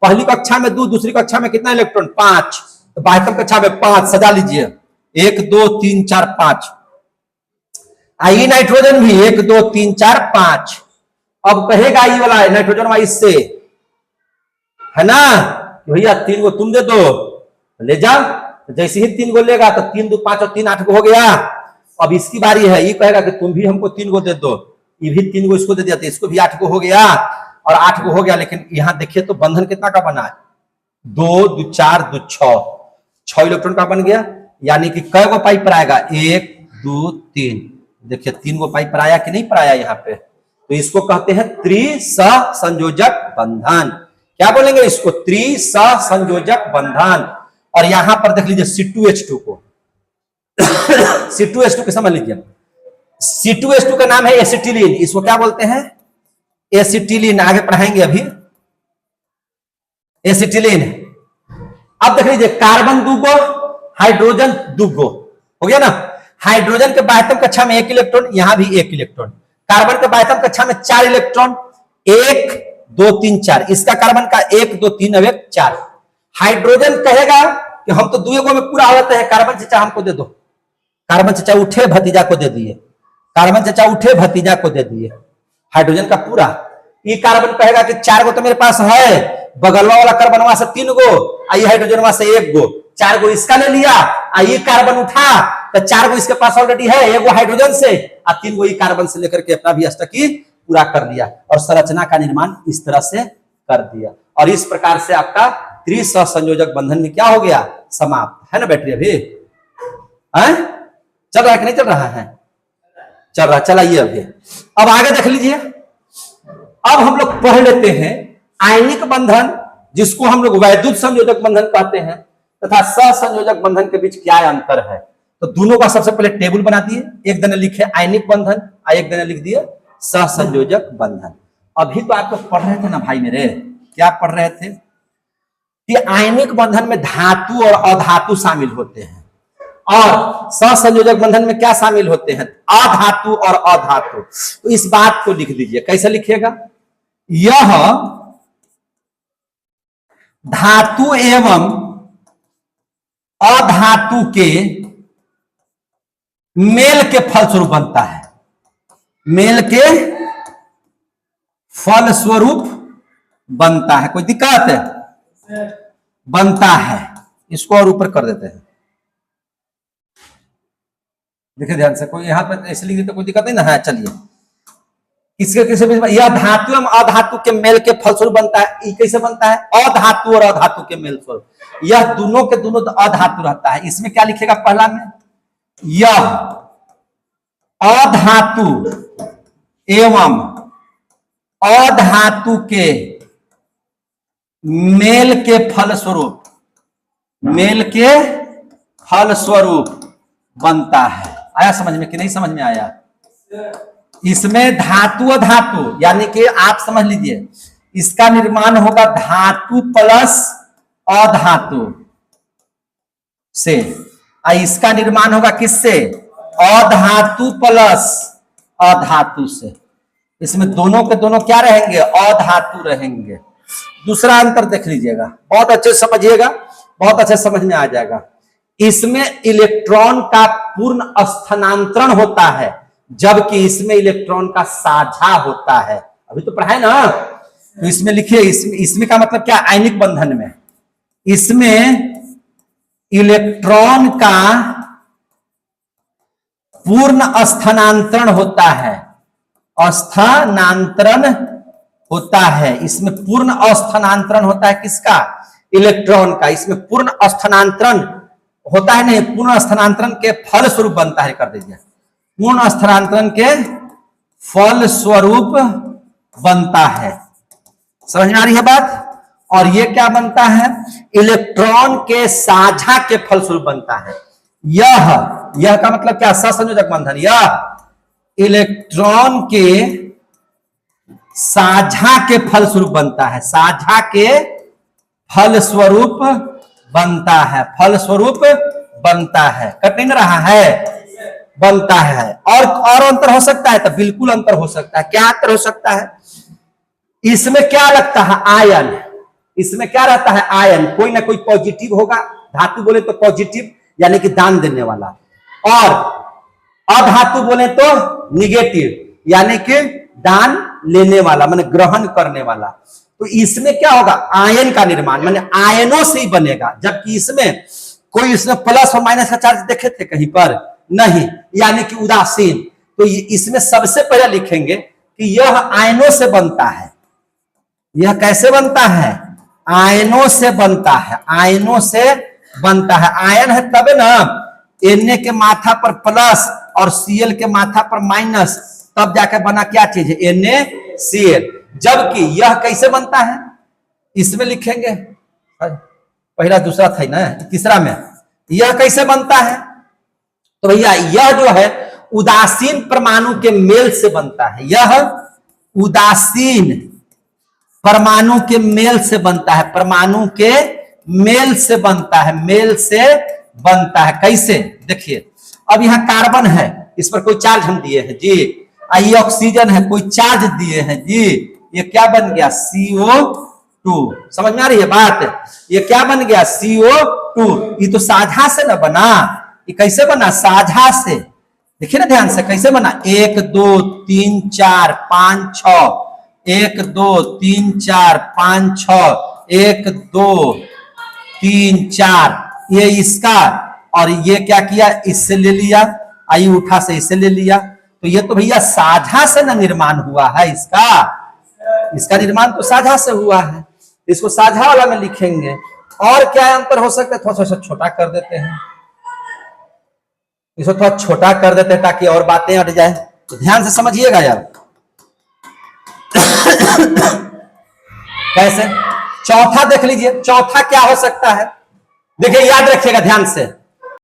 पहली कक्षा में 2, दूसरी कक्षा में कितना इलेक्ट्रॉन, 5। तो बाह्यतम कक्षा में 5 सजा लीजिए, 1 2 3 4 5। आई नाइट्रोजन भी 1 2 3 4 5। अब कहेगा ये वाला नाइट्रोजन वाला इससे, है ना, भैया 3 को तुम दे दो, ले जाओ। जैसे ही 3 को लेगा तो 3 2 5 और 3 8 को हो गया। अब इसकी बारी है, ये कहेगा कि तुम भी हमको 3 को दे दो, ये भी 3 को इसको दे दिया, तो इसको भी 8 को हो गया और 8 को हो गया। लेकिन यहां देखिए तो बंधन कितना का बना है, 2 2 4 2 6 इलेक्ट्रॉन का बन गया। यानी कि कै गो पाइप पर आएगा, 1 2 3। देखिए 3 गो पाइप पर आया कि नहीं पर आया यहाँ पे। तो इसको कहते हैं त्रिसहसंयोजक बंधन। क्या बोलेंगे इसको, त्रिसहसंयोजक बंधन। और यहां पर देख लीजिए C2H2 को C2H2 को समझ लीजिए, C2H2 का नाम है एसिटिलीन। इसको क्या बोलते हैं, एसिटिलीन। आगे पढ़ाएंगे अभी एसिटिलीन। अब देख लीजिए, कार्बन 2 गो, हाइड्रोजन 2 गो, हो गया ना। हाइड्रोजन के बाह्यतम कक्षा में 1 इलेक्ट्रॉन, यहां भी 1 इलेक्ट्रॉन। कार्बन के बाह्यतम कक्षा में 4 इलेक्ट्रॉन, 1 2 3 4। इसका कार्बन का 1 2 3 अब 4। हाइड्रोजन कहेगा कि हम तो 2 गो में पूरा होते हैं, कार्बन चचा हमको दे दो। कार्बन चचा उठे भतीजा को दे दिए, कार्बन चचा उठे भतीजा को दे दिए, हाइड्रोजन का पूरा। ये कार्बन कहेगा कि 4 गो तो मेरे पास है, बगलवा वाला कार्बनवा से 3 गो, आई हाइड्रोजनवा से 1 गो, 4 गो इसका ले लिया। ये कार्बन उठा तो 4 गो इसके पास ऑलरेडी है, 1 गो हाइड्रोजन से और 3 गो ये कार्बन से लेकर के अपना भी अष्टक पूरा कर लिया और संरचना का निर्माण इस तरह से कर दिया। और इस प्रकार से आपका त्रिसहसंयोजक बंधन में क्या हो गया, समाप्त। है ना बैटरी अभी चल रहा है कि नहीं चल रहा है, चल रहा, चलाइए अभी। अब आगे देख लीजिए, अब हम लोग पढ़ लेते हैं आयनिक बंधन, जिसको हम लोग वैद्युत संयोजक बंधन कहते हैं, तथा सहसंयोजक बंधन के बीच क्या अंतर है। तो दोनों का सबसे पहले टेबल बना दिए, एक दिन लिखे आयनिक बंधन और एक दिन लिख दिए सहसंयोजक बंधन। अभी तो आप लोग पढ़ रहे थे ना भाई मेरे, क्या पढ़ रहे थे कि आयनिक बंधन में धातु और अधातु शामिल होते हैं, और सहसंयोजक बंधन में क्या शामिल होते हैं, अधातु और अधातु। तो इस बात को लिख दीजिए, कैसे लिखिएगा, यह धातु एवं अधातु के मेल के फलस्वरूप बनता है, मेल के फलस्वरूप बनता है। कोई दिक्कत है, बनता है। इसको और ऊपर कर देते हैं, देखिए ध्यान से, कोई यहां पर ऐसे लिख देते कोई दिक्कत नहीं ना है। चलिए, इसके कैसे, यह धातु एवं अधातु के मेल के फलस्वरूप बनता है। ये कैसे बनता है, अधातु और अधातु के मेल स्वरूप, यह दोनों के दोनों अधातु रहता है। इसमें क्या लिखेगा, पहला में यह अधातु एवं अधातु के मेल के फलस्वरूप, मेल के फलस्वरूप बनता है। आया समझ में कि नहीं समझ में आया। इसमें धातु अधातु, यानी कि आप समझ लीजिए, इसका निर्माण होगा धातु प्लस अधातु से, और इसका निर्माण होगा किससे, अधातु प्लस अधातु से। इसमें दोनों के दोनों क्या रहेंगे, अधातु रहेंगे। दूसरा अंतर देख लीजिएगा, बहुत अच्छे से समझिएगा, बहुत अच्छे समझ में आ जाएगा। इसमें इलेक्ट्रॉन का पूर्ण स्थानांतरण होता है, जबकि इसमें इलेक्ट्रॉन का साझा होता है। अभी तो पढ़ा है ना। तो इसमें लिखिए, इसमें का मतलब क्या, आयनिक बंधन में इसमें इलेक्ट्रॉन का पूर्ण स्थानांतरण होता है, स्थानांतरण होता है। इसमें पूर्ण स्थानांतरण होता है किसका? इलेक्ट्रॉन का। इसमें पूर्ण स्थानांतरण होता है, नहीं, पूर्ण स्थानांतरण के फल स्वरूप बनता है, कर दीजिए, पूर्ण स्थानांतरण के फल स्वरूप बनता है। समझ में आ रही है बात? और ये क्या बनता है? इलेक्ट्रॉन के साझा के फल स्वरूप बनता है। यह का मतलब क्या? सहसंयोजक बंधन। यह इलेक्ट्रॉन के साझा के फल स्वरूप बनता है, साझा के फल स्वरूप बनता है, फल स्वरूप बनता है। कट नहीं रहा है? बनता है। और अंतर हो सकता है? तो बिल्कुल अंतर हो सकता है। क्या अंतर हो सकता है? इसमें क्या लगता है? आयन। इसमें क्या रहता है? आयन। कोई ना कोई पॉजिटिव होगा, धातु बोले तो पॉजिटिव यानी कि दान देने वाला, और अधातु बोले तो निगेटिव यानी कि दान लेने वाला, माने ग्रहण करने वाला। तो इसमें क्या होगा? आयन का निर्माण, माने आयनों से ही बनेगा। जबकि इसमें कोई इसमें प्लस और माइनस का चार्ज देखे थे कहीं पर? नहीं, यानी कि उदासीन। तो इसमें सबसे पहले लिखेंगे कि यह आयनों से बनता है। यह कैसे बनता है? आयनों से बनता है, आयनों से बनता है। आयन है तब ना, Na के माथा पर प्लस और Cl के माथा पर माइनस, तब जाकर बना क्या चीज है? NaCl। जबकि यह कैसे बनता है? इसमें लिखेंगे, पहला दूसरा था ना, तीसरा में यह कैसे बनता है? तो भैया यह जो है उदासीन परमाणु के मेल से बनता है। यह उदासीन परमाणु के मेल से बनता है, परमाणु के मेल से बनता है, मेल से बनता है। कैसे? देखिए, अब यहां कार्बन है, इस पर कोई चार्ज हम दिए हैं जी, ये ऑक्सीजन है, कोई चार्ज दिए हैं जी, ये क्या बन गया? CO2। समझ में आ रही है बात? ये क्या बन गया? CO2। ये तो साझा से ना बना, ये कैसे बना? साझा से। देखिए ना ध्यान से, कैसे बना? 1 2 3 4 5 6, 1 2 3 4 5 6, 1 2 3 4, ये इसका, और ये क्या किया? इससे ले लिया, आई उठा से इससे ले लिया। तो ये तो भैया साझा से ना निर्माण हुआ है इसका निर्माण तो साझा से हुआ है। इसको साझा वाला में लिखेंगे। और क्या अंतर हो सकता है? थोड़ा सा छोटा कर देते हैं, इसको थोड़ा छोटा कर देते हैं ताकि और बातें हट जाए। तो ध्यान से समझिएगा यार। कैसे? चौथा देख लीजिए, चौथा क्या हो सकता है? देखिए, याद रखिएगा ध्यान से।